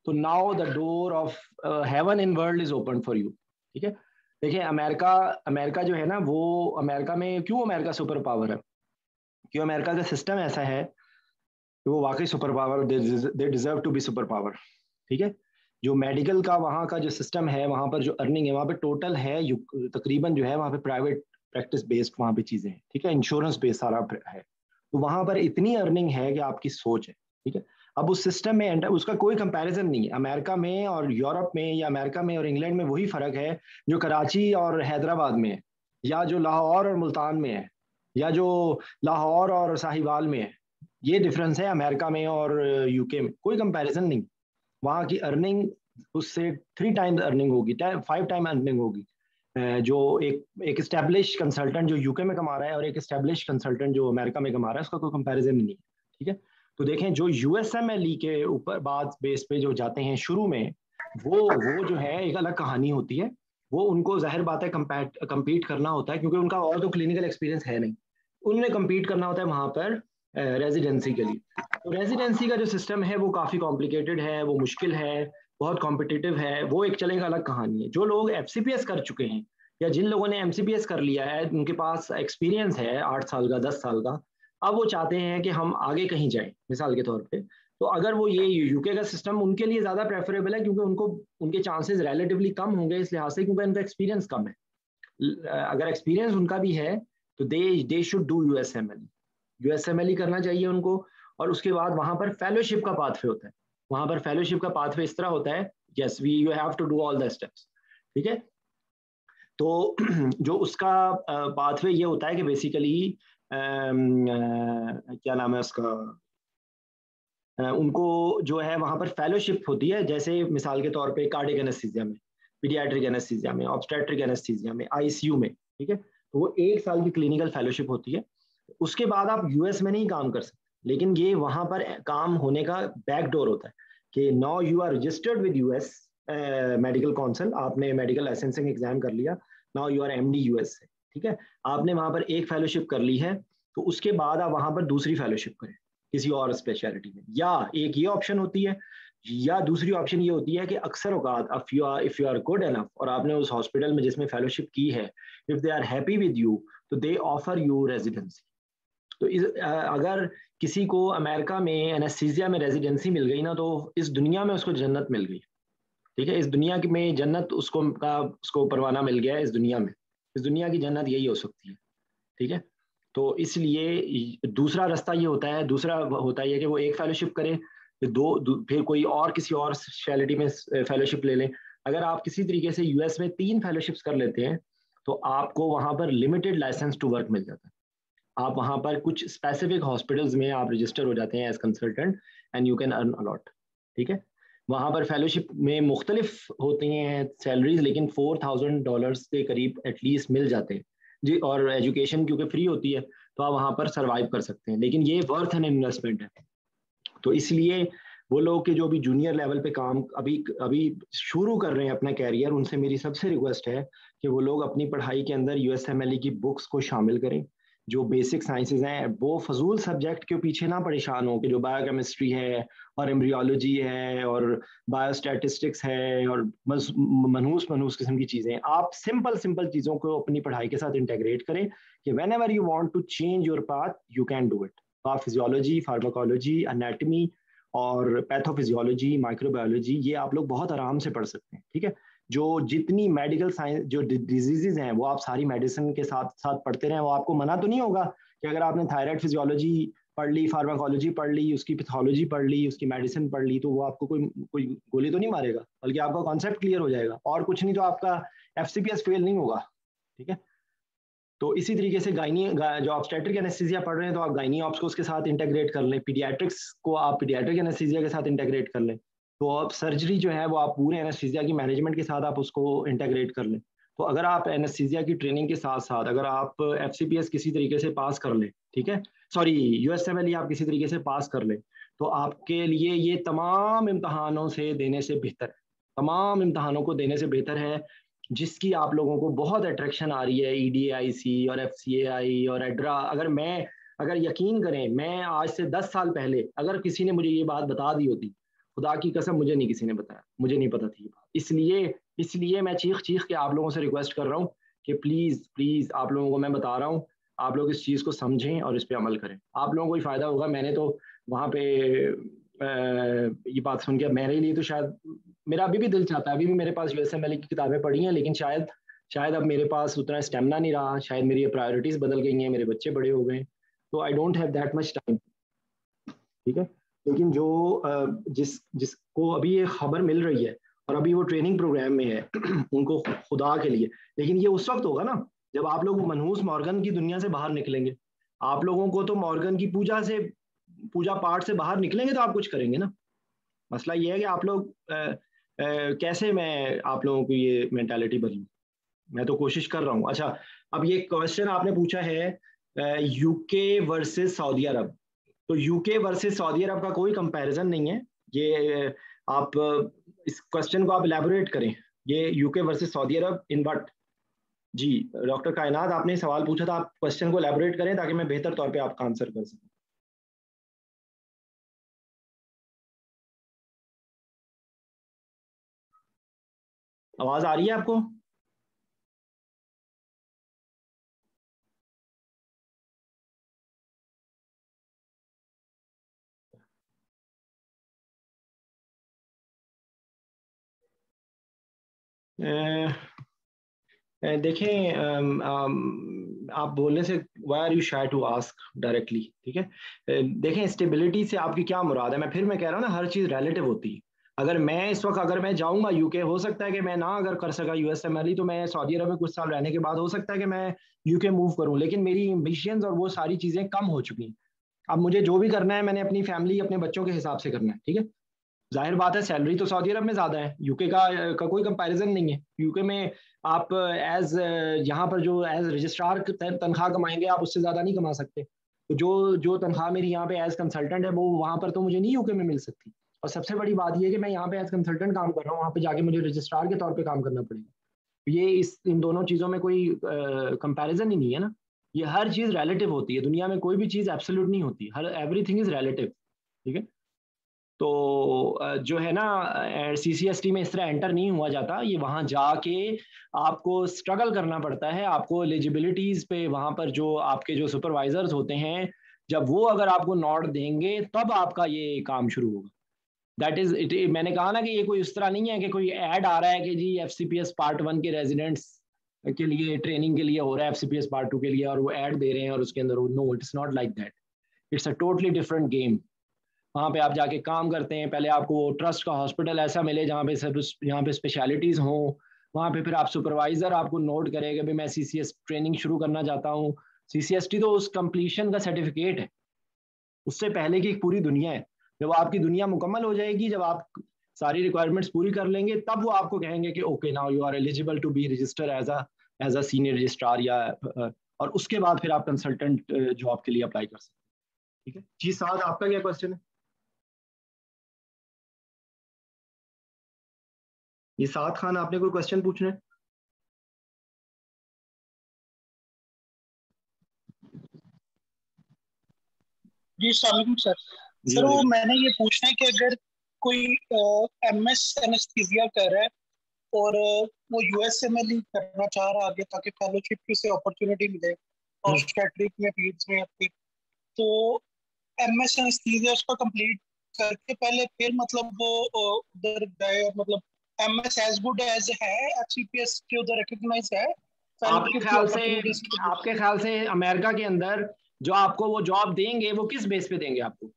A: तो now the door of heaven in world is open for you. ठीक है, देखिए अमेरिका जो है ना, वो अमेरिका में क्यों अमेरिका सुपर पावर है, क्यों अमेरिका का सिस्टम ऐसा है कि वो वाकई super power, they deserve to be super power. ठीक है, जो मेडिकल का वहाँ का जो सिस्टम है, वहाँ पर जो अर्निंग है, वहाँ पे टोटल है तकरीबन जो है वहाँ पे प्राइवेट प्रैक्टिस बेस्ड वहाँ पे चीज़ें हैं। ठीक है, इंश्योरेंस बेस्ड सारा है, तो वहाँ पर इतनी अर्निंग है कि आपकी सोच है। ठीक है, अब उस सिस्टम में उसका कोई कंपैरिजन नहीं है अमेरिका में और यूरोप में, या अमेरिका में और इंग्लैंड में वही फर्क है जो कराची और हैदराबाद में है, या जो लाहौर और मुल्तान में है, या जो लाहौर और साहिवाल में है। ये डिफरेंस है अमेरिका में और UK में, कोई कंपैरिजन नहीं। वहाँ की अर्निंग उससे 3 टाइम्स अर्निंग होगी, 5 टाइम अर्निंग होगी। जो एक एस्टेब्लिश कंसल्टेंट जो UK में कमा रहा है और एक एस्टेब्लिश कंसल्टेंट जो अमेरिका में कमा रहा है, उसका कोई कंपैरिजन नहीं है। ठीक है, तो देखें जो USMLE के ऊपर बाद बेस पे जो जाते हैं शुरू में, वो जो है एक अलग कहानी होती है। वो उनको जाहिर बात है कम्पीट करना होता है, क्योंकि उनका और तो क्लिनिकल एक्सपीरियंस है नहीं, उन्हें कम्पीट करना होता है वहाँ पर रेजिडेंसी के लिए। तो रेजिडेंसी का जो सिस्टम है वो काफ़ी कॉम्प्लिकेटेड है, वो मुश्किल है, बहुत कॉम्पिटिटिव है, वो एक चलेगा अलग कहानी है। जो लोग FCPS कर चुके हैं या जिन लोगों ने MCPS कर लिया है, उनके पास एक्सपीरियंस है 8 साल का 10 साल का, अब वो चाहते हैं कि हम आगे कहीं जाएं मिसाल के तौर पे, तो अगर वो ये UK का सिस्टम उनके लिए ज़्यादा प्रेफरेबल है, क्योंकि उनको उनके चांसेस रिलेटिवली कम होंगे इस लिहाज से, क्योंकि उनका एक्सपीरियंस कम है। अगर एक्सपीरियंस उनका भी है तो दे शुड डू USMLE करना चाहिए उनको। और उसके बाद वहाँ पर फेलोशिप का पाथवे होता है, वहाँ पर फेलोशिप का पाथवे इस तरह होता है, yes you have to do all the steps. ठीक है, तो जो उसका पाथवे ये होता है कि बेसिकली क्या नाम है उसका, उनको जो है वहाँ पर फेलोशिप होती है, जैसे मिसाल के तौर पे कार्डियक एनेस्थीसिया में, पीडियाट्रिक एनेस्थीसिया में, ऑब्स्टेट्रिक एनेस्थीसिया में, ICU में। ठीक है, तो वो 1 साल की क्लिनिकल फेलोशिप होती है। उसके बाद आप US में नहीं काम कर सकते, लेकिन ये वहां पर काम होने का बैक डोर होता है कि now you are registered with US medical council, आपने मेडिकल लाइसेंसिंग एग्जाम कर लिया, now you are MD US से, ठीक है, आपने वहां पर एक फेलोशिप कर ली है, तो उसके बाद आप वहां पर दूसरी फेलोशिप करें किसी और स्पेशलिटी में। या एक ये ऑप्शन होती है, या दूसरी ऑप्शन ये होती है कि अक्सर औकात if you are good enough और आपने उस हॉस्पिटल में जिसमें फेलोशिप की है, if they are happy with you, तो दे ऑफर यू रेजिडेंसी। तो अगर किसी को अमेरिका में एनेस्थीसिया में रेजिडेंसी मिल गई ना, तो इस दुनिया में उसको जन्नत मिल गई, ठीक है, इस दुनिया में जन्नत उसको परवाना मिल गया है इस दुनिया में, इस दुनिया की जन्नत यही हो सकती है, ठीक है। तो इसलिए दूसरा रास्ता ये होता है, दूसरा होता है कि वो एक फेलोशिप करें, फिर कोई और किसी और स्पेशलिटी में फेलोशिप ले लें। अगर आप किसी तरीके से यूएस में 3 फेलोशिप्स कर लेते हैं तो आपको वहां पर लिमिटेड लाइसेंस टू वर्क मिल जाता है, आप वहां पर कुछ स्पेसिफिक हॉस्पिटल्स में आप रजिस्टर हो जाते हैं as consultant and you can earn a lot, ठीक है। वहां पर फेलोशिप में मुख्तलिफ होती हैं सैलरीज, लेकिन $4,000 के करीब एटलीस्ट मिल जाते हैं जी, और एजुकेशन क्योंकि फ्री होती है तो आप वहां पर सर्वाइव कर सकते हैं, लेकिन ये वर्थ एन इन्वेस्टमेंट है। तो इसलिए वो लोग के जो भी जूनियर लेवल पे काम अभी शुरू कर रहे हैं अपना कैरियर, उनसे मेरी सबसे रिक्वेस्ट है कि वो लोग अपनी पढ़ाई के अंदर यूएसएमएलई की बुक्स को शामिल करें, जो बेसिक साइंसेज हैं, वो फजूल सब्जेक्ट के पीछे ना परेशान हो कि जो बायोकेमिस्ट्री है और एम्ब्रियोलॉजी है और बायोस्टैटिस्टिक्स है और मनहूस किस्म की चीज़ें, आप सिंपल चीज़ों को अपनी पढ़ाई के साथ इंटेग्रेट करें कि whenever you want to change your path you can do it. आप फिजियोलॉजी, फार्माकोलॉजी, एनाटमी और पैथोफिजियोलॉजी, माइक्रोबायोलॉजी, ये आप लोग बहुत आराम से पढ़ सकते हैं, ठीक है। जो जितनी मेडिकल साइंस जो डिजीजेज हैं वो आप सारी मेडिसिन के साथ साथ पढ़ते रहें, वो आपको मना तो नहीं होगा कि अगर आपने थायराइड फिजियोलॉजी पढ़ ली, फार्माकोलॉजी पढ़ ली, उसकी पैथोलॉजी पढ़ ली, उसकी मेडिसिन पढ़ ली, तो वो आपको कोई गोली तो नहीं मारेगा, बल्कि आपका कॉन्सेप्ट क्लियर हो जाएगा, और कुछ नहीं तो आपका एफसीपीएस फेल नहीं होगा, ठीक है। तो इसी तरीके से जो ऑब्स्टेट्रिक एनेस्थीसिया पढ़ रहे हैं तो आप गायनी ऑप्स को उसके साथ इंटीग्रेट कर लें, पीडियाट्रिक्स को आप पीडियाट्रिक एनेस्थीसिया के साथ इंटीग्रेट कर लें, तो आप सर्जरी जो है वो आप पूरे एनेस्थीसिया की मैनेजमेंट के साथ आप उसको इंटीग्रेट कर लें। तो अगर आप एनेस्थीसिया की ट्रेनिंग के साथ साथ अगर आप एफसीपीएस किसी तरीके से पास कर लें, ठीक है, सॉरी यूएसएमएलई आप किसी तरीके से पास कर लें, तो आपके लिए ये तमाम इम्तहानों से देने से बेहतर है, तमाम इम्तहानों को देने से बेहतर है, जिसकी आप लोगों को बहुत अट्रैक्शन आ रही है, EDAIC और FCAI और एड्रा। अगर यकीन करें, मैं आज से 10 साल पहले अगर किसी ने मुझे ये बात बता दी होती, खुदा की कसम मुझे नहीं किसी ने बताया, मुझे नहीं पता थी ये बात। इसलिए मैं चीख के आप लोगों से रिक्वेस्ट कर रहा हूँ कि प्लीज आप लोगों को मैं बता रहा हूँ, आप लोग इस चीज़ को समझें और इस पर अमल करें, आप लोगों को ही फायदा होगा। मैंने तो वहाँ पे ये बात सुन के मेरे लिए तो शायद मेरा अभी भी दिल चाहता है, अभी भी मेरे पास यूएसएमएलई की किताबें पढ़ी हैं, लेकिन शायद अब मेरे पास उतना स्टेमिना नहीं रहा, शायद मेरी प्रायोरिटीज बदल गई हैं, मेरे बच्चे बड़े हो गए, तो I don't have that much time, ठीक है। लेकिन जो जिसको अभी ये खबर मिल रही है और अभी वो ट्रेनिंग प्रोग्राम में है उनको खुदा के लिए, लेकिन ये उस वक्त होगा ना जब आप लोग मनहूस मॉर्गन की दुनिया से बाहर निकलेंगे। आप लोगों को तो मॉर्गन की पूजा पाठ से बाहर निकलेंगे तो आप कुछ करेंगे ना। मसला ये है कि आप लोग कैसे मैं आप लोगों को ये मेंटालिटी बदलूं, मैं तो कोशिश कर रहा हूँ। अच्छा, अब ये क्वेश्चन आपने पूछा है यूके वर्सेस सऊदी अरब, तो यूके वर्सेस सऊदी अरब का कोई कंपैरिजन नहीं है, ये आप इस क्वेश्चन को आप इलेबोरेट करें, ये UK versus Saudi Arabia in what. जी डॉक्टर कायनात, आपने सवाल पूछा था, आप क्वेश्चन को इलेबोरेट करें ताकि मैं बेहतर तौर पे आपका आंसर कर सकूं। आवाज आ रही है आपको? देखें, आप बोलने से why are you shy to ask directly, ठीक है। देखें, स्टेबिलिटी से आपकी क्या मुराद है? मैं कह रहा हूँ ना, हर चीज़ रिलेटिव होती है। अगर मैं इस वक्त अगर मैं जाऊंगा यूके, हो सकता है कि मैं ना अगर कर सका यूएसएमएलई, तो मैं सऊदी अरब में कुछ साल रहने के बाद हो सकता है कि मैं यूके मूव करूं, लेकिन मेरी एम्बिशंस और वो सारी चीज़ें कम हो चुकी हैं। अब मुझे जो भी करना है मैंने अपनी फैमिली, अपने बच्चों के हिसाब से करना है, ठीक है। जाहिर बात है सैलरी तो सऊदी अरब में ज़्यादा है, यूके का कोई कंपैरिजन नहीं है। यूके में आप यहाँ पर जो एज रजिस्ट्रार तनख्वाह कमाएंगे आप उससे ज़्यादा नहीं कमा सकते। तो जो तनख्वाह मेरी यहाँ पे एज कंसल्टेंट है वो वहाँ पर तो मुझे नहीं यूके में मिल सकती। और सबसे बड़ी बात ये है कि मैं यहाँ पे एज कंसल्टेंट काम कर रहा हूँ, वहाँ पे जाके मुझे रजिस्ट्रार के तौर पे काम करना पड़ेगा। ये इन दोनों चीज़ों में कोई कंपैरिजन ही नहीं है ना। ये हर चीज़ रिलेटिव होती है, दुनिया में कोई भी चीज़ एब्सोल्यूट नहीं होती, हर एवरीथिंग इज रिलेटिव। ठीक है, तो जो है ना CCST में इस तरह एंटर नहीं हुआ जाता, ये वहाँ जाके आपको स्ट्रगल करना पड़ता है। आपको एलिजिबिलिटीज़ पे वहाँ पर जो आपके जो सुपरवाइजर्स होते हैं, जब वो अगर आपको नोट देंगे तब आपका ये काम शुरू होगा। That is it. मैंने कहा ना कि ये कोई इस तरह नहीं है कि कोई ऐड आ रहा है कि जी FCPS पार्ट 1 के रेजिडेंट्स के लिए ट्रेनिंग के लिए हो रहा है, FCPS पार्ट 2 के लिए, और वो ऐड दे रहे हैं और उसके अंदर no, it's not like that. It's a totally different game. वहाँ पे आप जाके काम करते हैं, पहले आपको वो ट्रस्ट का हॉस्पिटल ऐसा मिले जहाँ पे सब यहाँ पे स्पेशलिटीज़ हों, वहाँ पे फिर आप सुपरवाइज़र आपको नोट करे कि भाई मैं CCS ट्रेनिंग शुरू करना चाहता हूँ। CCST तो उस कंप्लीशन का सर्टिफिकेट है, उससे पहले की एक पूरी दुनिया है। जब आपकी दुनिया मुकम्मल हो जाएगी, जब आप सारी रिक्वायरमेंट्स पूरी कर लेंगे, तब वो आपको कहेंगे कि okay now you are eligible to be register as a senior registrar, या और उसके बाद फिर आप कंसल्टेंट जॉब के लिए अप्लाई कर सकते हैं। ठीक है जी। साथ आपका क्या क्वेश्चन है? ये साथ खान, आपने कोई क्वेश्चन पूछना है?
E: जी सलाम सर। सर वो मैंने ये पूछना है कि अगर कोई MS एनेस्थीसिया कर रहा है और वो USMLE करना चाह रहा है आगे, ताकि फेलोशिप की से अपॉर्चुनिटी मिले ऑब्स्टेट्रिक में, पीड्स में आपके, तो MS एनेस्थीसिया उसका कंप्लीट करके पहले फिर मतलब वो उधर गए, मतलब MS एज गुड एज है FCPS के उधर रिकॉग्नाइज है?
A: आपके ख्याल से अमेरिका के अंदर जो आपको वो जॉब देंगे वो किस बेस पे देंगे आपको?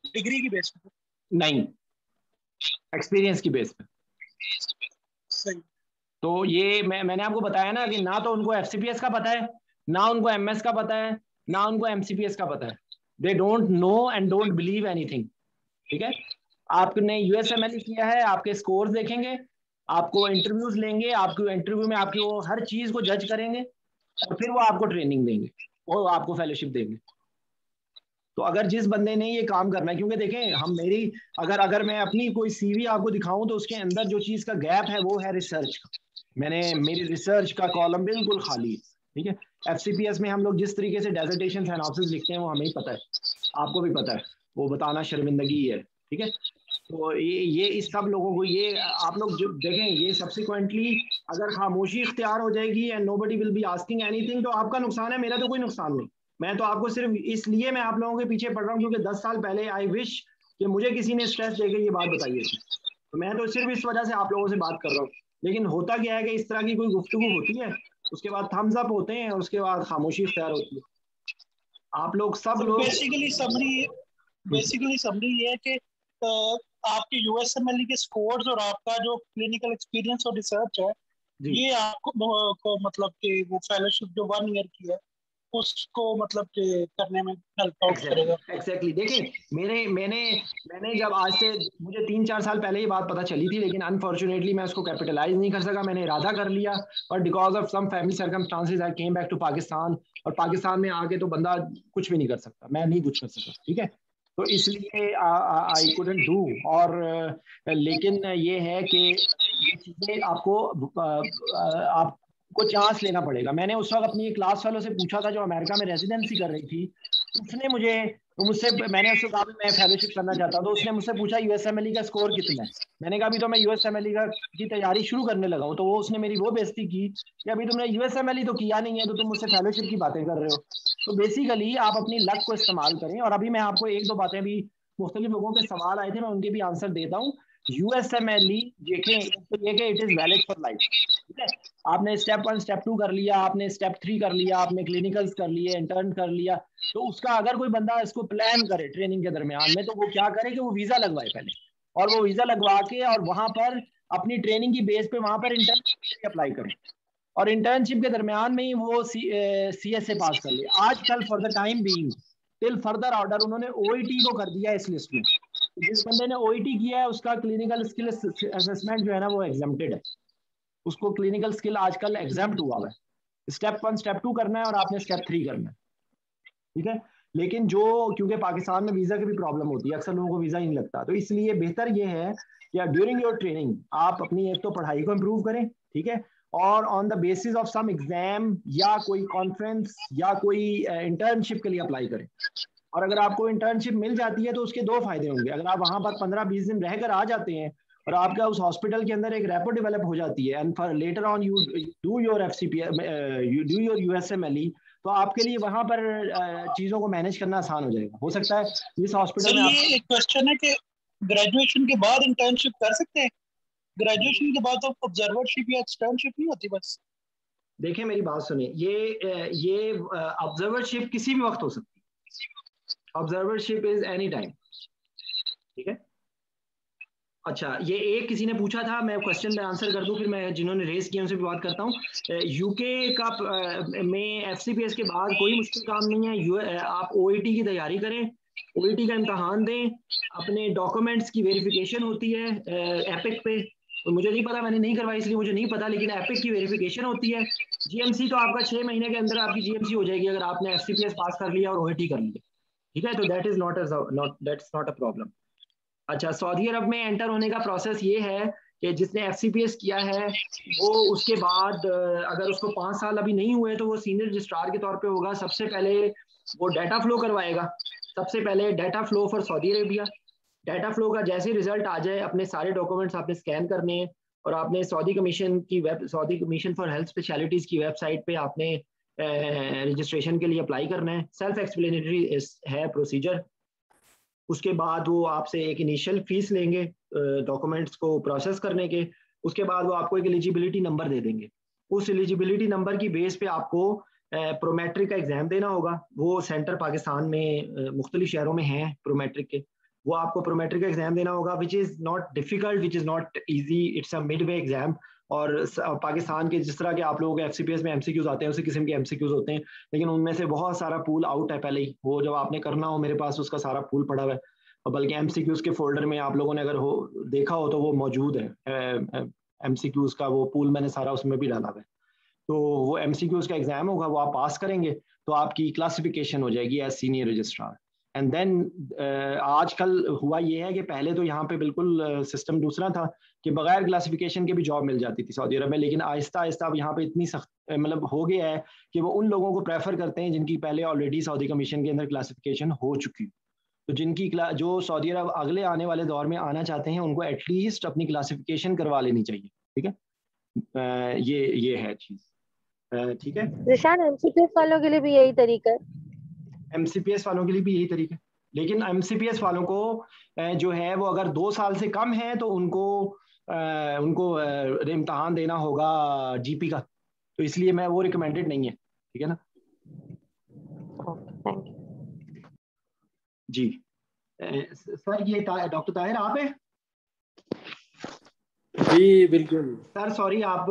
E: डिग्री की बेस पे?
A: नहीं, एक्सपीरियंस की बेस पे।
E: सही।
A: तो ये मैंने आपको बताया ना कि ना तो उनको FCPS का पता है, ना उनको MS का पता है, ना उनको MCPS का पता है। They don't know and don't believe anything. ठीक है, आपने USMLE किया है, आपके स्कोर्स देखेंगे, आपको इंटरव्यूज लेंगे, आपको इंटरव्यू में आपकी वो हर चीज को जज करेंगे और फिर वो आपको ट्रेनिंग देंगे, वो आपको फेलोशिप देंगे। तो अगर जिस बंदे ने ये काम करना है, क्योंकि देखें हम मेरी अगर मैं अपनी कोई CV आपको दिखाऊं तो उसके अंदर जो चीज का गैप है वो है रिसर्च का। मेरी रिसर्च का कॉलम बिल्कुल खाली है। ठीक है, FCPS में हम लोग जिस तरीके से डेजर्टेशन सिनॉप्सिस लिखते हैं वो हमें ही पता है, आपको भी पता है, वो बताना शर्मिंदगी है। ठीक है, तो ये इस सब लोगों को, ये आप लोग जो देखें, ये सब्सिक्वेंटली अगर खामोशी इख्तियार हो जाएगी and nobody will be asking anything, तो आपका नुकसान है, मेरा तो कोई नुकसान नहीं। मैं तो आपको सिर्फ इसलिए मैं आप लोगों के पीछे पड़ रहा हूँ क्योंकि 10 साल पहले आई विश कि मुझे किसी ने स्ट्रेस देके ये बात बताई है, तो मैं तो सिर्फ इस वजह से आप लोगों से बात कर रहा हूँ। लेकिन होता क्या है कि इस तरह की कोई गुफ्तगू होती है, उसके बाद थम्स अप होते हैं, उसके बाद खामोशी इख्तियार होती है। आप लोग सब लोग
E: बेसिकली समरी ये है कि आपके USMLE के स्कोर्स और आपका जो क्लिनिकल एक्सपीरियंस और रिसर्च है, ये आपको मतलब कि वो फेलोशिप जो 1 ईयर की है उसको मतलब कि करने में हेल्प आउट करेगा।
A: एग्जैक्टली। देखें मैंने जब आज से मुझे 3-4 साल पहले ये बात पता चली थी, लेकिन अनफॉर्चुनेटली मैं उसको कैपिटलाइज नहीं कर सका। मैंने इरादा कर लिया, but because of some family circumstances I came back to Pakistan, और पाकिस्तान में आके तो बंदा कुछ भी नहीं कर सकता, मैं नहीं कुछ कर सका। ठीक है, तो इसलिए आई कुडंट डू। और लेकिन ये है कि ये चीज़ें आपको चांस लेना पड़ेगा। मैंने उस वक्त अपनी क्लास वालों से पूछा था जो अमेरिका में रेजिडेंसी कर रही मैंने उससे कहा मैं फेलोशिप करना चाहता हूँ, तो उसने मुझसे पूछा USMLE का स्कोर कितना है। मैंने कहा अभी तो मैं USMLE की तैयारी शुरू करने लगा हूँ। तो वो उसने मेरी वो बेइज्जती की कि अभी तुमने USMLE तो किया नहीं है, तो तुम मुझसे फेलोशिप की बातें कर रहे हो। तो बेसिकली आप अपनी लक को इस्तेमाल करें। और अभी मैं आपको 1-2 बातें भी, मुख्तलिफ लोगों के सवाल आए थे, मैं उनके भी आंसर देता हूँ। USMLE देखें, it is valid for life. ठीक है, आपने स्टेप 1 स्टेप 2 कर लिया, आपने स्टेप 3 कर लिया, आपने क्लिनिकल्स कर लिए, इंटर्न कर लिया, तो उसका अगर कोई बंदा इसको प्लान करे ट्रेनिंग के दरमियान में, तो वो क्या करे कि वो वीजा लगवाए पहले, और वो वीजा लगवा के और वहां पर अपनी ट्रेनिंग की बेस पे वहां पर इंटर्नशिप अप्लाई करे, और इंटर्नशिप के दरमियान में ही वो CSA पास कर ले। आजकल for the time being till further order उन्होंने OET को कर दिया इस लिस्ट में। जिस बंदे ने OET किया है उसका क्लिनिकल स्किल असेसमेंट जो है ना वो एग्जेम्प्टेड है, उसको क्लिनिकल स्किल आजकल एग्जाम्प्ट हुआ है। स्टेप 1 स्टेप 2 करना है और आपने स्टेप 3 करना है। ठीक है। लेकिन जो क्योंकि पाकिस्तान में वीज़ा की भी प्रॉब्लम होती है, अक्सर लोगों को वीज़ा ही नहीं लगता, तो इसलिए बेहतर ये है कि ड्यूरिंग योर ट्रेनिंग आप अपनी एक तो पढ़ाई को इम्प्रूव करें, ठीक है, और on the basis of some exam या कोई कॉन्फ्रेंस या कोई इंटर्नशिप के लिए अप्लाई करें। और अगर आपको इंटर्नशिप मिल जाती है तो उसके दो फायदे होंगे। अगर आप वहां पर 15-20 दिन रहकर आ जाते हैं और आपका उस हॉस्पिटल के अंदर एक रैपो डेवलप हो जाती है, and for later on you do your you do your USMLE, तो आपके लिए वहां पर चीजों को मैनेज करना आसान हो जाएगा। हो सकता है इस हॉस्पिटल में
E: ये एक क्वेश्चन है कि ग्रेजुएशन के बाद इंटर्नशिप कर सकते हैं? ग्रेजुएशन के बाद तो ऑब्जर्वरशिप या एक्सटर्नशिप नहीं होती बस?
A: देखिए मेरी बात सुनिए, ये ऑब्जर्वरशिप किसी भी वक्त हो सकती है, ऑब्जर्वरशिप इज एनी टाइम, ठीक है। अच्छा, ये एक किसी ने पूछा था, मैं क्वेश्चन में आंसर कर दूं, फिर मैं जिन्होंने रेस किया उनसे भी बात करता हूँ। यूके का में एफसीपीएस के बाद कोई मुश्किल काम नहीं है। आप ओईटी की तैयारी करें, ओईटी का इम्तहान दें, अपने डॉक्यूमेंट्स की वेरिफिकेशन होती है एपिक पे, तो मुझे नहीं पता, मैंने नहीं करवाई इसलिए मुझे नहीं पता, लेकिन एपिक की वेरिफिकेशन होती है। जीएमसी तो आपका 6 महीने के अंदर आपकी जीएमसी हो जाएगी अगर आपने एफसीपीएस पास कर लिया और ओईटी कर लिया, ठीक है, तो that is not a problem. अच्छा, सऊदी अरब में एंटर होने का प्रोसेस ये है कि जिसने एफसीपीएस किया है वो उसके बाद अगर उसको 5 साल अभी नहीं हुए तो वो सीनियर रजिस्ट्रार के तौर पे होगा। सबसे पहले वो डाटा फ्लो करवाएगा, सबसे पहले data flow for Saudi Arabia. Data flow का जैसे रिजल्ट आ जाए, अपने सारे डॉक्यूमेंट्स आपने स्कैन करने हैं और आपने Saudi commission for health specialities की वेबसाइट पे आपने रजिस्ट्रेशन के लिए अप्लाई करना है। सेल्फ एक्सप्लेनेटरी है प्रोसीजर। उसके बाद वो आपसे एक इनिशियल फीस लेंगे डॉक्यूमेंट्स को प्रोसेस करने के, उसके बाद वो आपको एक एलिजिबिलिटी नंबर दे देंगे। उस एलिजिबिलिटी नंबर की बेस पे आपको प्रोमेट्रिक का एग्जाम देना होगा। वो सेंटर पाकिस्तान में मुख्तलिफ शहरों में हैं प्रोमेट्रिक के, वो आपको प्रोमेट्रिक का एग्जाम देना होगा, which is not difficult, which is not easy, it's a mid way exam. और पाकिस्तान के जिस तरह के आप लोगों के एफसीपीएस में एमसीक्यूज आते हैं उसी किस्म के एमसीक्यूज होते हैं, लेकिन उनमें से बहुत सारा पूल आउट है पहले ही, वो जब आपने करना हो मेरे पास उसका सारा पूल पड़ा हुआ है, और बल्कि एमसीक्यूज के फोल्डर में आप लोगों ने अगर देखा हो तो वो मौजूद है, एमसीक्यूज का वो पूल मैंने सारा उसमें भी डाला हुआ है। तो वो एमसीक्यूज का एग्जाम होगा, वो आप पास करेंगे तो आपकी क्लासिफिकेशन हो जाएगी as senior registrar. And then आजकल हुआ ये है कि पहले तो यहाँ पे बिल्कुल सिस्टम दूसरा था कि बगैर क्लासिफिकेशन के भी जॉब मिल जाती थी सऊदी अरब में, लेकिन आहिस्ता आहिस्ता अब यहाँ पे इतनी सख्त मतलब हो गया है कि वो उन लोगों को प्रेफर करते हैं जिनकी पहले ऑलरेडी सऊदी कमीशन के अंदर क्लासिफिकेशन हो चुकी। तो जिनकी जो सऊदी अरब अगले आने वाले दौर में आना चाहते हैं उनको एटलीस्ट अपनी क्लासिफिकेशन करवा लेनी चाहिए, ठीक है। ये है चीज, ठीक है।
F: निशान, एमसीपीएस वालों के लिए भी यही तरीका है?
A: एमसीपीएस वालों के लिए भी यही तरीका है, लेकिन एमसीपीएस वालों को जो है वो अगर 2 साल से कम है तो उनको इम्तहान देना होगा जीपी का, तो इसलिए मैं वो रिकमेंडेड नहीं है, ठीक है ना। जी सर, ये डॉक्टर ताहिर आप हैं?
G: जी बिल्कुल
A: सर, सॉरी, आप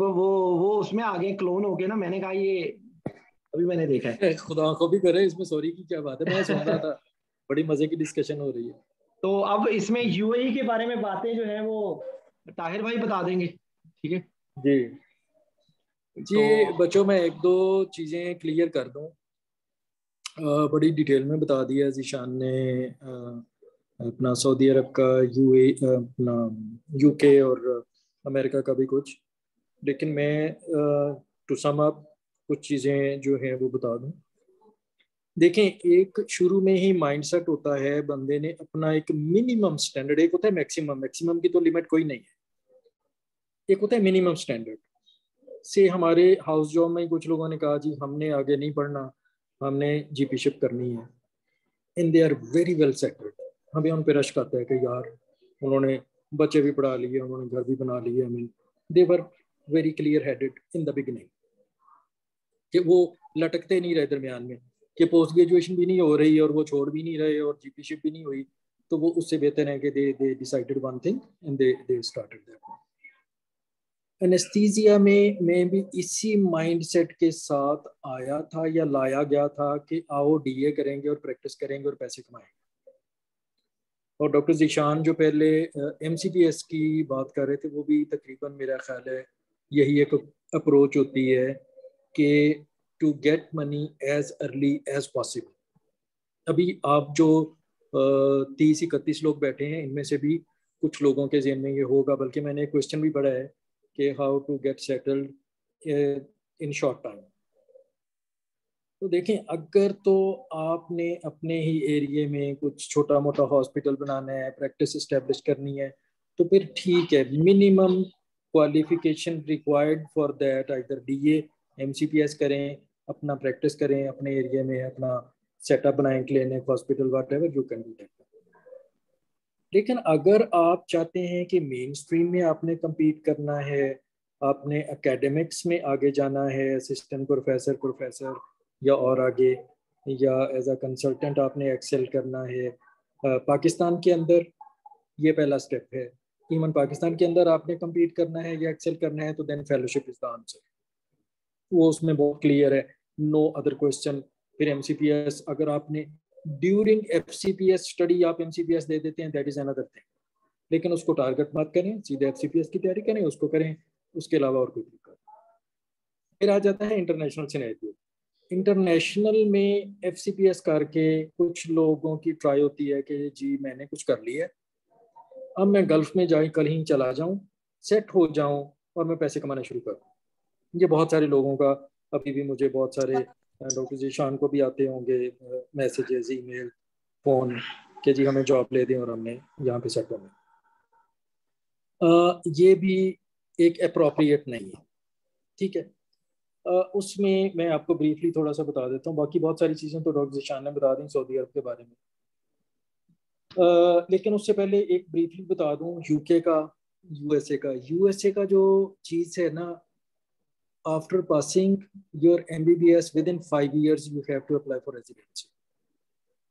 A: वो उसमें आ गए क्लोन हो गए ना, मैंने कहा ये अभी मैंने देखा है।
G: खुदा को भी करे, इसमें सॉरी की क्या बात है, मैं सुन रहा था, बड़ी मजे की डिस्कशन हो रही है।
A: तो अब इसमें यूएई के बारे में बातें जो है वो ताहिर भाई बता देंगे, ठीक है
G: जी। जी तो बच्चों, मैं 1-2 चीजें क्लियर कर दूं। बड़ी डिटेल में बता दिया ज़ीशान ने अपना सऊदी अरब का, अपना यूके और अमेरिका का भी कुछ, लेकिन मैं टू सम अप कुछ चीज़ें जो हैं वो बता दूं। देखें, एक शुरू में ही माइंडसेट होता है बंदे ने अपना एक मिनिमम स्टैंडर्ड, एक होता है मैक्सिमम की तो लिमिट कोई नहीं है, एक होता है मिनिमम स्टैंडर्ड। से हमारे हाउस जॉब में कुछ लोगों ने कहा जी हमने आगे नहीं पढ़ना, हमने जीपीशिप करनी है, in they are very well settled. हमें उन पे रश्क आता है कि यार उन्होंने बच्चे भी पढ़ा लिए, उन्होंने घर भी बना लिए, I mean they were very clear headed in the beginning, कि वो लटकते नहीं रहे दरमियान में कि पोस्ट ग्रेजुएशन भी नहीं हो रही और वो छोड़ भी नहीं रहे और जीपीशिप भी नहीं हुई, तो वो उससे बेहतर है कि they decided one thing and they started that. Anaesthesia में मैं भी इसी माइंडसेट के साथ आया था या लाया गया था कि आओ डीए करेंगे और प्रैक्टिस करेंगे और पैसे कमाएंगे। और डॉक्टर ज़ीशान जो पहले एमसीपीएस की बात कर रहे थे, वो भी तकरीबन मेरा ख्याल है यही एक अप्रोच होती है कि to get money as early as possible. अभी आप जो 30-31 लोग बैठे हैं, इनमें से भी कुछ लोगों के ज़हन में ये होगा, बल्कि मैंने एक क्वेश्चन भी पढ़ा है कि how to get settled in short time. तो देखें, अगर तो आपने अपने ही एरिया में कुछ छोटा मोटा हॉस्पिटल बनाना है, प्रैक्टिस इस्टेब्लिश करनी है, तो फिर ठीक है, minimum qualification required for that either DA MCPS करें, अपना प्रैक्टिस करें अपने एरिया में, अपना सेटअप बनाएं, clinic, hospital, whatever you can do that. लेकिन अगर आप चाहते हैं कि मेन स्ट्रीम में आपने compete करना है, आपने एकेडमिक्स में आगे जाना है, असिस्टेंट प्रोफेसर या और आगे, या एज अ कंसल्टेंट आपने एक्सेल करना है पाकिस्तान के अंदर, ये पहला स्टेप है। इवन पाकिस्तान के अंदर आपने compete करना है या एक्सेल करना है, तो then fellowship is the answer. वो उसमें बहुत क्लियर है, नो अदर क्वेश्चन। फिर MCPS, अगर आपने ड्यूरिंग FCPS स्टडी आप MCPS दे देते हैं, दैट इज अनदर थिंग, लेकिन उसको टारगेट मत करें, सीधे FCPS की तैयारी करें, उसको करें, उसके अलावा और कोई तरीका। फिर आ जाता है इंटरनेशनल सिनेरियो। इंटरनेशनल में FCPS करके कुछ लोगों की ट्राई होती है कि जी मैंने कुछ कर लिया, अब मैं गल्फ में जाऊँ, कल ही चला जाऊँ, सेट हो जाऊँ और मैं पैसे कमाना शुरू करूँ। ये बहुत सारे लोगों का, अभी भी मुझे बहुत सारे डॉक्टर जीशान को भी आते होंगे मैसेजेस, ईमेल, फोन कि जी हमें जॉब ले दें और हमने यहाँ पे सेट होना। ये भी एक अप्रोप्रिएट नहीं है, ठीक है। उसमें मैं आपको ब्रीफली थोड़ा सा बता देता हूँ, बाकी बहुत सारी चीज़ें तो डॉक्टर जीशान ने बता दी सऊदी अरब के बारे में। लेकिन उससे पहले एक ब्रीफली बता दूँ UK का, USA का जो चीज़ है ना, after passing your MBBS within 5 years you have to apply for residency।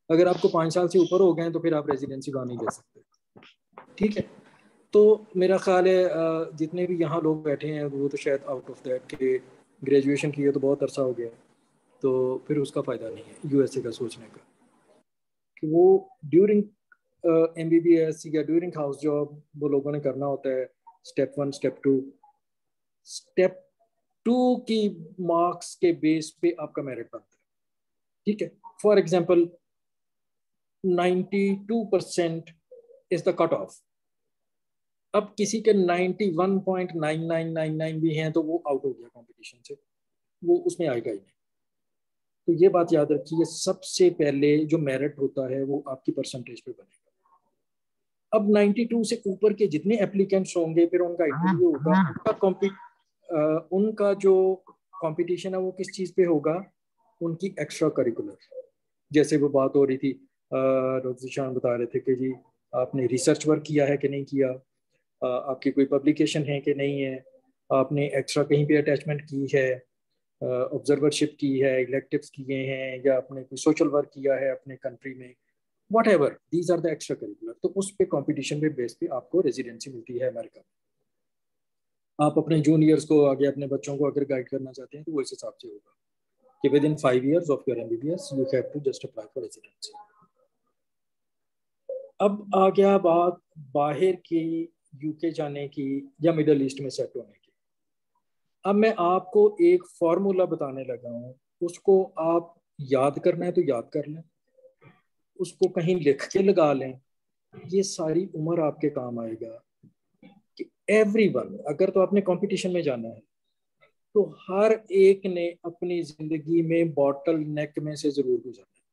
G: अगर आपको 5 साल से ऊपर हो गए तो फिर आप रेजिडेंसी वहाँ नहीं ले सकते, ठीक है। तो मेरा ख्याल है जितने भी यहाँ लोग बैठे हैं वो तो शायद आउट ऑफ दैट के ग्रेजुएशन की है तो बहुत अरसा हो गया, तो फिर उसका फ़ायदा नहीं है USA का सोचने का कि वो ड्यूरिंग MBBS या ड्यूरिंग हाउस जॉब वो लोगों ने करना होता है। स्टेप 1, स्टेप 2, स्टेप 2 की मार्क्स के बेस पे आपका मेरिट बनता है, ठीक है। For example 92% is the cut off. अब किसी के 91.9999 भी हैं तो वो आउट हो गया कंपटीशन से, वो उसमें आएगा ही नहीं। तो ये बात याद रखिए, सबसे पहले जो मेरिट होता है वो आपकी परसेंटेज पे बनेगा। अब 92 से ऊपर के जितने एप्लीकेंट्स होंगे फिर उनका इंटरव्यू होगा, उनका जो कंपटीशन है वो किस चीज़ पे होगा, उनकी एक्स्ट्रा करिकुलर। जैसे वो बात हो रही थी, डॉक्टर जीशान बता रहे थे कि जी आपने रिसर्च वर्क किया है कि नहीं किया, आपकी कोई पब्लिकेशन है कि नहीं है, आपने एक्स्ट्रा कहीं पे अटैचमेंट की है, ऑब्जर्वरशिप की है, इलेक्टिव्स किए हैं, या आपने कोई सोशल वर्क किया है अपने कंट्री में, whatever, these are the extra curricular। तो उस पे कंपटीशन पे बेस पे आपको रेजिडेंसी मिलती है अमेरिका में। आप अपने जूनियर्स को आगे, अपने बच्चों को अगर गाइड करना चाहते हैं तो वो इस हिसाब से होगा कि within 5 years of your MBBS you have to just apply for residency. अब आ गया बात बाहर की, UK जाने की या मिडल ईस्ट में सेट होने की। अब मैं आपको एक फॉर्मूला बताने लगा हूँ, उसको आप याद करना है तो याद कर लें, उसको कहीं लिख के लगा लें, ये सारी उम्र आपके काम आएगा कि एवरीवन, अगर तो आपने कंपटीशन में जाना है तो हर एक ने अपनी जिंदगी में बॉटल नेक में से जरूर गुजरना है,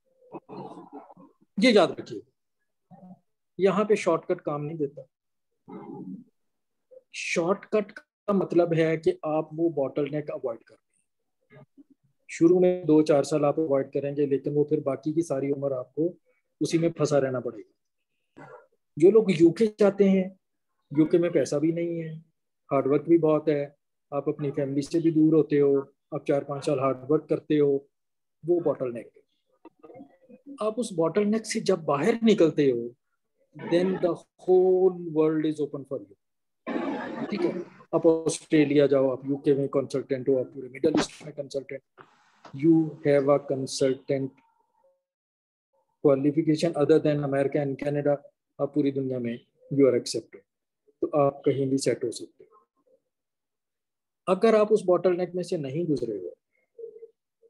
G: ये याद रखिए। यहाँ पे शॉर्टकट काम नहीं देता। शॉर्टकट का मतलब है कि आप वो बॉटल नेक अवॉइड कर, शुरू में 2-4 साल आप अवॉइड करेंगे, लेकिन वो फिर बाकी की सारी उम्र आपको उसी में फंसा रहना पड़ेगा। जो लोग UK चाहते हैं, UK में पैसा भी नहीं है, हार्डवर्क भी बहुत है, आप अपनी फैमिली से भी दूर होते हो, आप 4-5 साल हार्डवर्क करते हो, वो बॉटल नेक है। आप उस बॉटल नेक से जब बाहर निकलते हो then the whole world is open for you, ठीक है। आप ऑस्ट्रेलिया जाओ, आप UK में कंसल्टेंट हो, आप पूरे मिडल ईस्ट में consultant, you have a consultant qualification other than America and Canada, आप पूरी दुनिया में you are accepted, तो आप कहीं भी सेट हो सकते हो। अगर आप उस बॉटल नेक में से नहीं गुजरे हो,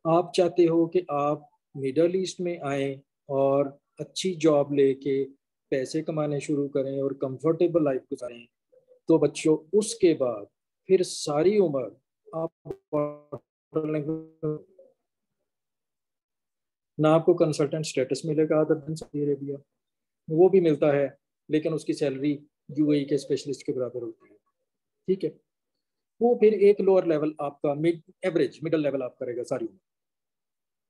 G: आप चाहते हो कि आप मिडल ईस्ट में आए और अच्छी जॉब लेके पैसे कमाने शुरू करें और कंफर्टेबल लाइफ गुजारें, तो बच्चों उसके बाद फिर सारी उम्र आप ना आपको कंसल्टेंट स्टेटस मिलेगा अदर देन सऊदी अरेबिया, वो भी मिलता है लेकिन उसकी सैलरी यूएई के स्पेशलिस्ट के बराबर होती है, ठीक है। वो फिर एक लोअर लेवल आपका एवरेज मिडल लेवल आप करेगा सारी उम्र।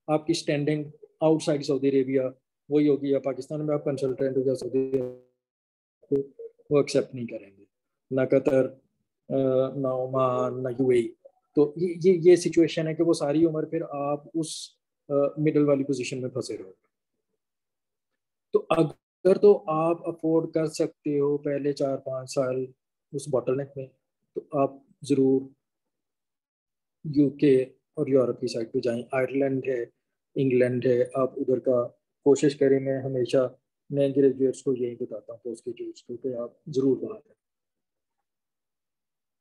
G: आपकी स्टैंडिंग आउटसाइड सऊदी अरेबिया वही होगी, या पाकिस्तान में आप कंसल्टेंट हो या सऊदी अरेबिया, वो एक्सेप्ट नहीं करेंगे, ना कतर, ना ओमान, ना यूएई। तो ये सिचुएशन है कि वो सारी उम्र फिर आप उस मिडल वाली पोजीशन में फंसे रहोगे। तो अगर तो आप अफोर्ड कर सकते हो पहले 4-5 साल उस बॉटलनेक में, तो आप ज़रूर यूके और यूरोप की साइड पे जाएं। आयरलैंड है, इंग्लैंड है, आप उधर का कोशिश करें। मैं हमेशा नए ग्रेजुएट्स को यही बताता हूँ, पोस्ट ग्रेजुएट्स को, कि आप ज़रूर वहाँ करें।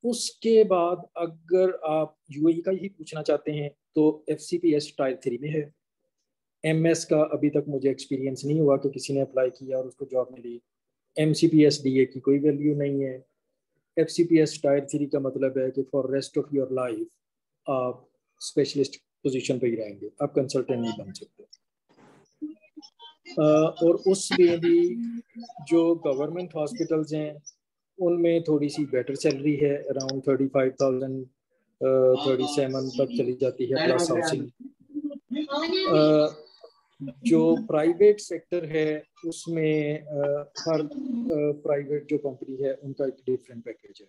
G: उसके बाद अगर आप यूएई का ही पूछना चाहते हैं तो FCPS टायर 3 में है। MS का अभी तक मुझे एक्सपीरियंस नहीं हुआ कि किसी ने अप्लाई किया और उसको जॉब मिली। MCPS DA की कोई वैल्यू नहीं है। FCPS टायर 3 का मतलब है कि for rest of your life आप स्पेशलिस्ट पोजीशन पे ही रहेंगे, आप कंसल्टेंट नहीं बन सकते। और उसमें भी जो गवर्नमेंट हॉस्पिटल्स हैं उनमें थोड़ी सी बेटर सैलरी है, अराउंड 35,000 37 तक चली जाती है, प्लस हाउसिंग। जो प्राइवेट सेक्टर है उसमें हर प्राइवेट जो कंपनी है उनका एक डिफरेंट पैकेज है।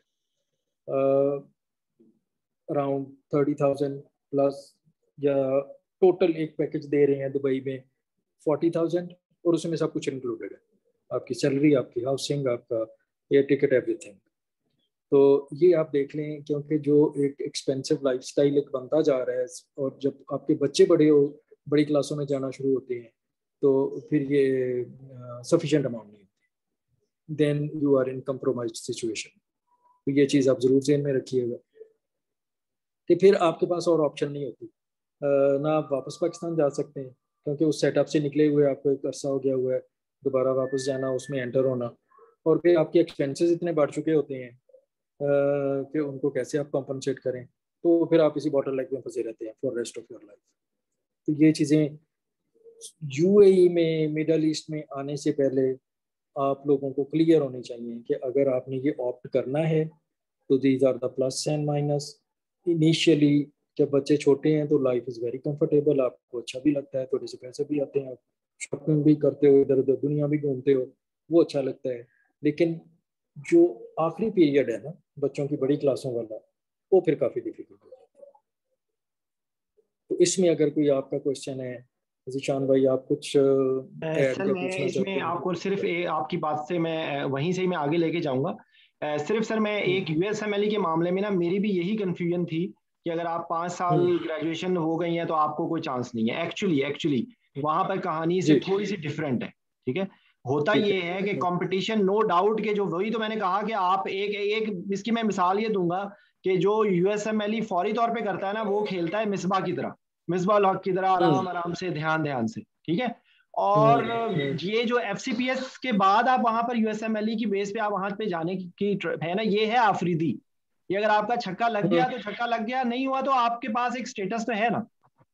G: अराउंड 30,000 प्लस, या टोटल एक पैकेज दे रहे हैं दुबई में 40,000, और उसमें सब कुछ इंक्लूडेड है, आपकी सैलरी, आपकी हाउसिंग, आपका एयर टिकट, एवरीथिंग। तो ये आप देख लें, क्योंकि जो एक एक्सपेंसिव लाइफस्टाइल एक बनता जा रहा है, और जब आपके बच्चे बड़ी क्लासों में जाना शुरू होते हैं तो फिर ये सफिशिएंट अमाउंट नहीं होती, then you are in compromised situation. तो ये चीज़ आप ज़रूर ध्यान में रखिएगा कि फिर आपके पास और ऑप्शन नहीं होती, ना आप वापस पाकिस्तान जा सकते हैं, क्योंकि उस सेटअप से निकले हुए आपको एक अरसा हो गया हुआ है, दोबारा वापस जाना, उसमें एंटर होना, और फिर आपके एक्सपेंसेस इतने बढ़ चुके होते हैं कि उनको कैसे आप कॉम्पनसेट करें, तो फिर आप इसी बॉटलनेक में फंसे रहते हैं for rest of your life. तो ये चीज़ें यूएई में, मिडल ईस्ट में आने से पहले आप लोगों को क्लियर होनी चाहिए कि अगर आपने ये ऑप्ट करना है तो these are the plus and minus. Initially जब बच्चे छोटे हैं तो लाइफ इज़ वेरी कंफर्टेबल, आपको अच्छा भी लगता है, थोड़े से पैसे भी आते हैं, शॉपिंग भी करते हो, इधर उधर दुनिया भी घूमते हो, वो अच्छा लगता है। लेकिन जो आखिरी पीरियड है ना बच्चों की बड़ी क्लासों वाला, वो फिर काफ़ी डिफिकल्ट हो जाता है। तो इसमें अगर कोई आपका क्वेश्चन है ज़ीशान भाई, आप कुछ
A: सर मैं इसमें आपको सिर्फ आपकी बात से मैं वहीं से ही मैं आगे लेके जाऊंगा। सिर्फ सर मैं एक USMLE के मामले में ना मेरी भी यही कंफ्यूजन थी कि अगर आप 5 साल ग्रेजुएशन हो गई हैं तो आपको कोई चांस नहीं है। एक्चुअली वहां पर कहानी से थोड़ी सी डिफरेंट है, ठीक है। होता ये है कि कंपटीशन नो डाउट के जो, वही तो मैंने कहा कि आप एक इसकी मैं मिसाल ये दूंगा कि जो USMLE फौरी तौर पे करता है ना, वो खेलता है मिसबा की तरह, मिसबा लॉक की तरह, आराम से ध्यान से, ठीक है। और ये जो FCPS के बाद आप वहां पर USMLE की बेस पे आप वहां पे जाने की है ना, ये है आफरीदी। ये अगर आपका छक्का लग गया तो छक्का लग गया, नहीं हुआ तो आपके पास एक स्टेटस तो है ना,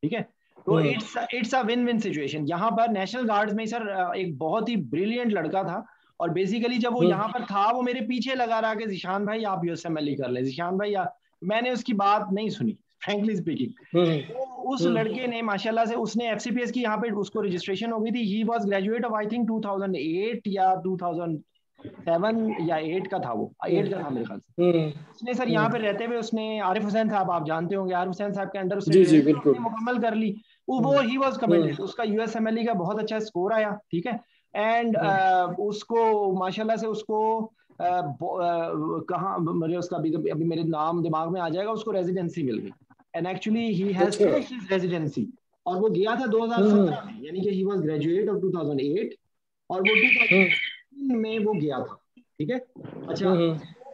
A: ठीक है। तो it's a win win situation. यहाँ पर नेशनल गार्ड्स में सर एक बहुत ही ब्रिलियंट लड़का था, और बेसिकली जब वो यहाँ पर था वो मेरे पीछे लगा रहा कि ज़ीशान भाई आप USMLE कर ले, ज़ीशान भाई मैंने उसकी बात नहीं सुनी, फ्रैंकली स्पीकिंग। उस लड़के ने माशाल्लाह से, उसने FCPS की यहाँ पे उसको रजिस्ट्रेशन हो गई थी। He was graduate of I think 2008 या 2007 या 8 का था, वो 8 का था मेरे ख्याल से। उसने सर यहाँ पे रहते हुए उसने आरिफ हुसैन साहब, आप जानते होंगे, आरिफ हुसैन साहब के अंडर उसने मुकम्मल कर ली। वो ही वाज कमेंटेड, उसका USMLE का बहुत अच्छा स्कोर आया, ठीक है। एंड उसको माशाल्लाह से उसको कहाँ मेरे उसका अभी मेरे नाम दिमाग में आ जाएगा, उसको रेजिडेंसी मिल गई। And actually he has finished his residency, और वो गया था 2017 में, यानी कि ही वाज ग्रेजुएट ऑफ 2008 और वो 2003 में वो गया था, ठीक है। अच्छा,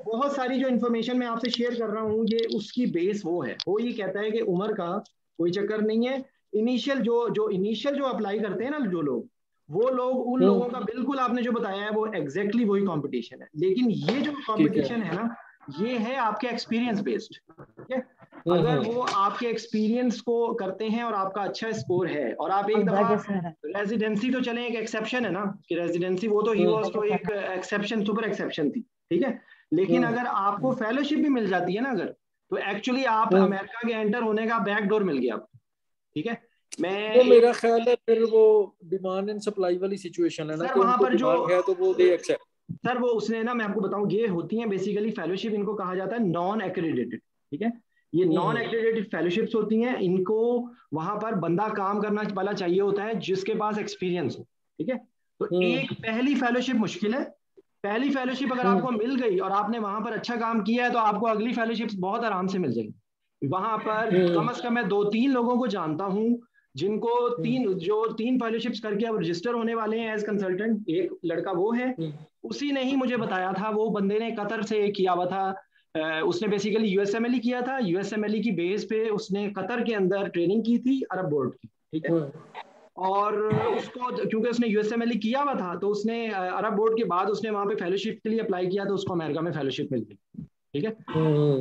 A: बहुत सारी जो इन्फॉर्मेशन मैं आपसे शेयर कर रहा हूँ ये उसकी बेस वो है, वो ये कहता है कि उमर का कोई चक्कर नहीं है। इनिशियल जो अप्लाई करते हैं ना जो लोग, वो लोग उन लोगों का बिल्कुल आपने जो बताया है वो एग्जैक्टली वही कंपटीशन है। लेकिन ये जो कंपटीशन है ना, ये है आपके एक्सपीरियंस बेस्ड। ठीक है, अगर वो आपके एक्सपीरियंस को करते हैं और आपका अच्छा स्कोर है और आप एक दफा रेजिडेंसी, तो चले एक एक्सेप्शन है ना कि रेजिडेंसी, वो तो ही वाज तो एक एक्सेप्शन, सुपर एक्सेप्शन थी। ठीक है, लेकिन अगर आपको फेलोशिप भी मिल जाती है ना अगर, तो एक्चुअली आप अमेरिका के एंटर होने का बैक डोर मिल गया आपको। ठीक है,
G: तो मेरा ख्याल है फिर वो डिमांड एंड सप्लाई वाली सिचुएशन है ना, कि
A: वहां पर जो
G: है तो वो दे एक्सेप्ट।
A: सर वो उसने ना, मैं आपको बताऊं, ये होती है बेसिकली फेलोशिप, इनको कहा जाता है नॉन एक्रेडिटेड। ठीक है, ये नॉन एक्रेडिटेड फेलोशिप्स होती हैं, इनको वहां पर बंदा काम करना वाला चाहिए होता है जिसके पास एक्सपीरियंस हो। ठीक है, तो एक पहली फेलोशिप मुश्किल है। पहली फेलोशिप अगर आपको मिल गई और आपने वहां पर अच्छा काम किया है, तो आपको अगली फेलोशिप बहुत आराम से मिल जाएगी। वहां पर कम से कम मैं 2-3 लोगों को जानता हूं जिनको तीन फेलोशिप्स करके अब रजिस्टर होने वाले हैं एज कंसल्टेंट। एक लड़का वो है, उसी ने ही मुझे बताया था, वो बंदे ने कतर से किया हुआ था, उसने बेसिकली यूएसएमएलई किया था, यूएसएमएलई की बेस पे उसने कतर के अंदर ट्रेनिंग की थी अरब बोर्ड की। ठीक है, और उसको क्योंकि उसने यूएसएमएलई किया हुआ था, तो उसने अरब बोर्ड के बाद उसने वहां पे फेलोशिप के लिए अप्लाई किया, तो उसको अमेरिका में फेलोशिप मिल गई। ठीक है,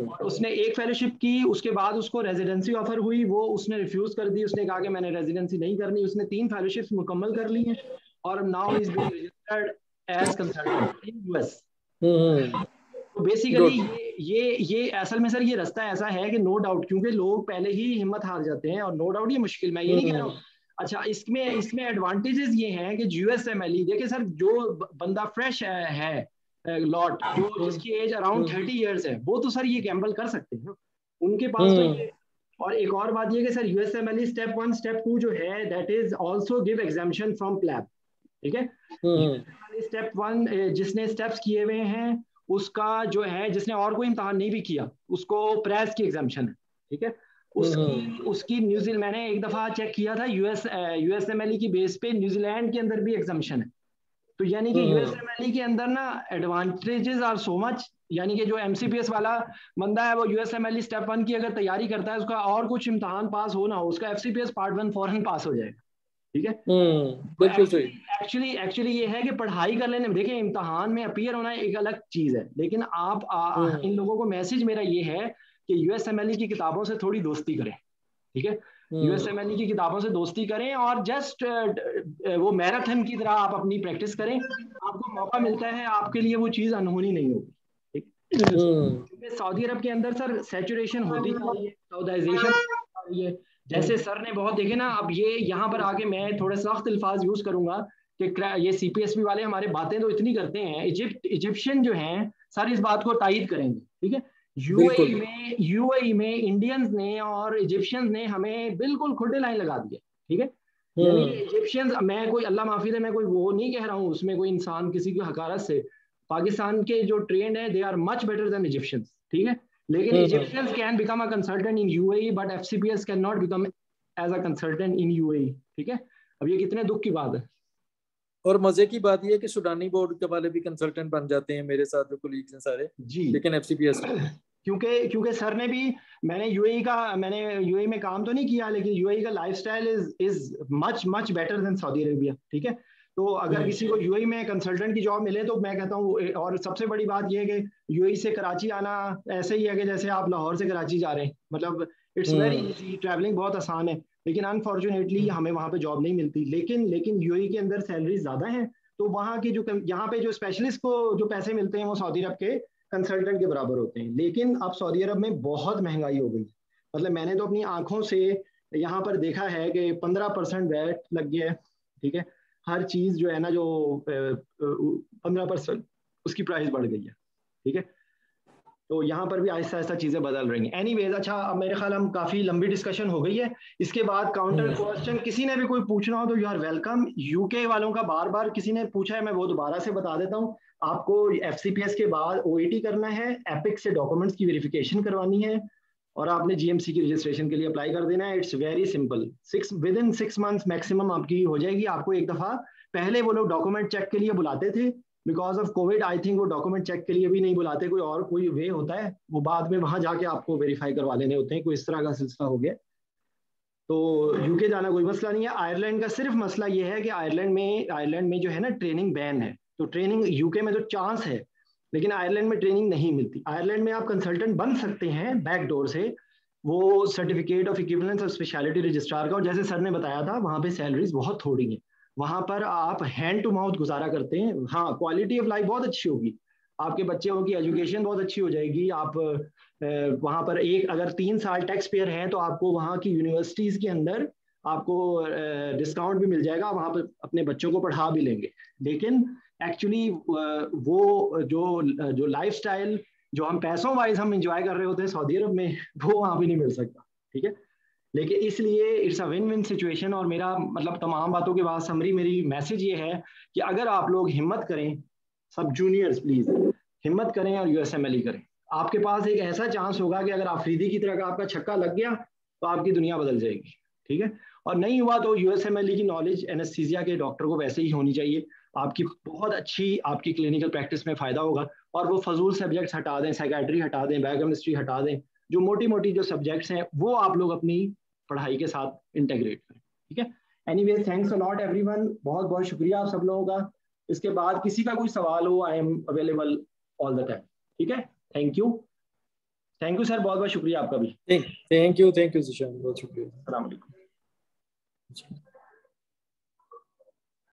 A: और उसने एक फेलोशिप की, उसके बाद उसको रेजिडेंसी ऑफर हुई, वो उसने रिफ्यूज कर दी। उसने कहा कि मैंने रेजिडेंसी नहीं करनी। उसने 3 फेलोशिप्स मुकम्मल कर ली हैं और now is being registered as consultant in US. तो बेसिकली ये असल में सर ये रास्ता ऐसा है कि नो डाउट, क्योंकि लोग पहले ही हिम्मत हार जाते हैं, और नो डाउट ये मुश्किल, मैं ये नहीं कह रहा हूँ। अच्छा, इसमें एडवांटेजेस ये हैं कि यूएसएमएलई, देखिए सर, जो बंदा फ्रेश है लॉट, जो जिसकी एज अराउंड 30 इयर्स है, वो तो सर ये गैम्बल कर सकते हैं, उनके पास तो ये। और एक और बात ये कि सर यूएसएमएलई स्टेप 1 स्टेप 2 जो है, that is also give exemption from PLAB. ठीक है, स्टेप 1 जिसने स्टेप्स किए हुए हैं उसका जो है, जिसने और कोई इम्तहान नहीं भी किया, उसको प्रेस की एग्जाम्पशन है। ठीक है, उसकी न्यूजीलैंड, मैंने एक दफा चेक किया था, यूएसएमएलई की बेस पे न्यूजीलैंड के अंदर भी एग्जाम्पशन है। तो यानी कि यूएसएमएलई के अंदर ना एडवांटेजेस आर सो मच, यानी कि जो एमसीपीएस वाला बंदा है वो यूएसएमएलई स्टेप 1 की अगर तैयारी करता है, उसका और कुछ इम्तहान पास हो ना हो, उसका एफसीपीएस पार्ट 1 फौरन पास हो जाएगा। ठीक है,
G: बिल्कुल सही।
A: एक्चुअली ये है कि पढ़ाई कर लेने में, देखिए इम्तहान में अपीयर होना एक अलग चीज है, लेकिन आप इन लोगों को मैसेज मेरा ये है कि यूएसएमएलई की किताबों से थोड़ी दोस्ती करें। ठीक है, यूएसएमएलई की किताबों से दोस्ती करें और जस्ट वो मैराथन की तरह आप अपनी प्रैक्टिस करें, आपको मौका मिलता है, आपके लिए वो चीज अनहोनी नहीं होगी। ठीक, सऊदी अरब के अंदर सर सैचुरेशन होती जा रही है, साउदाइजेशन आ रही है। जैसे सर ने बहुत देखे ना, अब ये यहाँ पर आके मैं थोड़े सख्त अल्फाज यूज करूंगा कि ये सीपीएसपी वाले हमारे बातें तो इतनी करते हैं, इजिप्शियन जो हैं सर इस बात को तायद करेंगे। ठीक है, यूएई में इंडियंस ने और इजिप्शियंस ने हमें बिल्कुल खुटे लाइन लगा दिए। ठीक है, यानी इजिप्शियंस, मैं कोई अल्लाह माफी दे, मैं कोई वो नहीं कह रहा हूँ, उसमें कोई इंसान किसी की हकारत से, पाकिस्तान के जो ट्रेंड है they are much better than Egyptians. ठीक है, लेकिन Egyptians can become a consultant in UAE, but FCPS can not become as a consultant in UAE. ठीक है, अब ये कितने दुख की बात है।
G: और मजे की बात ये है कि सुडानी बोर्ड के वाले भी कंसल्टेंट बन जाते हैं, मेरे साथ जो कोलीग्स हैं सारे
A: जी,
G: लेकिन एफसीपीएस
A: क्योंकि सर ने भी, मैंने यूएई में काम तो नहीं किया, लेकिन यूएई का lifestyle is much better then Saudi Arabia. ठीक है, तो अगर किसी को यूएई में कंसल्टेंट की जॉब मिले तो मैं कहता हूँ, और सबसे बड़ी बात यह है कि यूएई से कराची आना ऐसे ही है कि जैसे आप लाहौर से कराची जा रहे हैं, मतलब इट्स वेरी इजी, ट्रैवलिंग बहुत आसान है। लेकिन अनफॉर्चुनेटली हमें वहाँ पे जॉब नहीं मिलती, लेकिन यूएई के अंदर सैलरी ज्यादा है, तो वहाँ की जो यहाँ पे जो स्पेशलिस्ट को जो पैसे मिलते हैं वो सऊदी अरब के कंसल्टेंट के बराबर होते हैं। लेकिन अब सऊदी अरब में बहुत महंगाई हो गई, मतलब मैंने तो अपनी आंखों से यहाँ पर देखा है कि 15% वैट लग गया है। ठीक है, हर चीज जो है ना, जो 15% उसकी प्राइस बढ़ गई है। ठीक है, तो यहाँ पर भी आहिस्ता आहिस्ता चीजें बदल रही हैं। एनीवेज, अच्छा, अब मेरे ख्याल हम काफी लंबी डिस्कशन हो गई है, इसके बाद काउंटर क्वेश्चन किसी ने भी कोई पूछना हो तो यू आर वेलकम। यूके वालों का बार बार किसी ने पूछा है, मैं वो दोबारा से बता देता हूँ। आपको एफसीपीएस के बाद ओईटी करना है, एपिक से डॉक्यूमेंट्स की वेरिफिकेशन करवानी है, और आपने जीएमसी की रजिस्ट्रेशन के लिए अप्लाई कर देना है। It's very simple, with in 6 months maximum आपकी हो जाएगी। आपको एक दफा पहले वो लोग डॉक्यूमेंट चेक के लिए बुलाते थे, because of Covid I think वो डॉक्यूमेंट चेक के लिए भी नहीं बुलाते, कोई और कोई वे होता है, वो बाद में वहां जाके आपको वेरीफाई करवा लेने होते हैं, कोई इस तरह का सिलसिला हो गया। तो यूके जाना कोई मसला नहीं है। आयरलैंड का सिर्फ मसला ये है कि आयरलैंड में जो है ना ट्रेनिंग बैन है। तो ट्रेनिंग यूके में तो चांस है, लेकिन आयरलैंड में ट्रेनिंग नहीं मिलती। आयरलैंड में आप कंसल्टेंट बन सकते हैं बैक डोर से, वो सर्टिफिकेट ऑफ इक्विवेलेंस और स्पेशलिटी रजिस्ट्रार का, और जैसे सर ने बताया था वहाँ पे सैलरीज बहुत थोड़ी हैं। वहाँ पर आप हैंड टू माउथ गुजारा करते हैं। हाँ, क्वालिटी ऑफ लाइफ बहुत अच्छी होगी, आपके बच्चों की एजुकेशन बहुत अच्छी हो जाएगी। आप वहाँ पर अगर 3 साल टैक्स पेयर हैं तो आपको वहाँ की यूनिवर्सिटीज़ के अंदर आपको डिस्काउंट भी मिल जाएगा, वहाँ पर अपने बच्चों को पढ़ा भी लेंगे। लेकिन एक्चुअली वो जो लाइफस्टाइल जो हम पैसों वाइज हम इंजॉय कर रहे होते हैं सऊदी अरब में, वो वहाँ पे नहीं मिल सकता। ठीक है, लेकिन इसलिए it's a win win situation. और मेरा मतलब तमाम बातों के बाद समरी मेरी मैसेज ये है कि अगर आप लोग हिम्मत करें, सब जूनियर्स प्लीज हिम्मत करें और यूएसएमएलई करें। आपके पास एक ऐसा चांस होगा कि अगर आफरीदी की तरह का आपका छक्का लग गया तो आपकी दुनिया बदल जाएगी। ठीक है, और नहीं हुआ तो यूएसएमएलई की नॉलेज एनेस्थीसिया के डॉक्टर को वैसे ही होनी चाहिए। आपकी बहुत अच्छी आपकी क्लिनिकल प्रैक्टिस में फायदा होगा। और वो फजूल सब्जेक्ट्स हटा दें, साइकेट्री हटा दें, बायोकेमिस्ट्री हटा दें, जो मोटी मोटी जो सब्जेक्ट्स हैं वो आप लोग अपनी पढ़ाई के साथ इंटीग्रेट करें। ठीक है, anyway thanks a lot everyone, बहुत बहुत शुक्रिया आप सब लोगों का। इसके बाद किसी का कोई सवाल हो, I am available all the time. ठीक है, थैंक यू सर, बहुत बहुत शुक्रिया आपका भी।
G: थैंक यू जीशान, बहुत शुक्रिया।
A: अस्सलाम वालेकुम।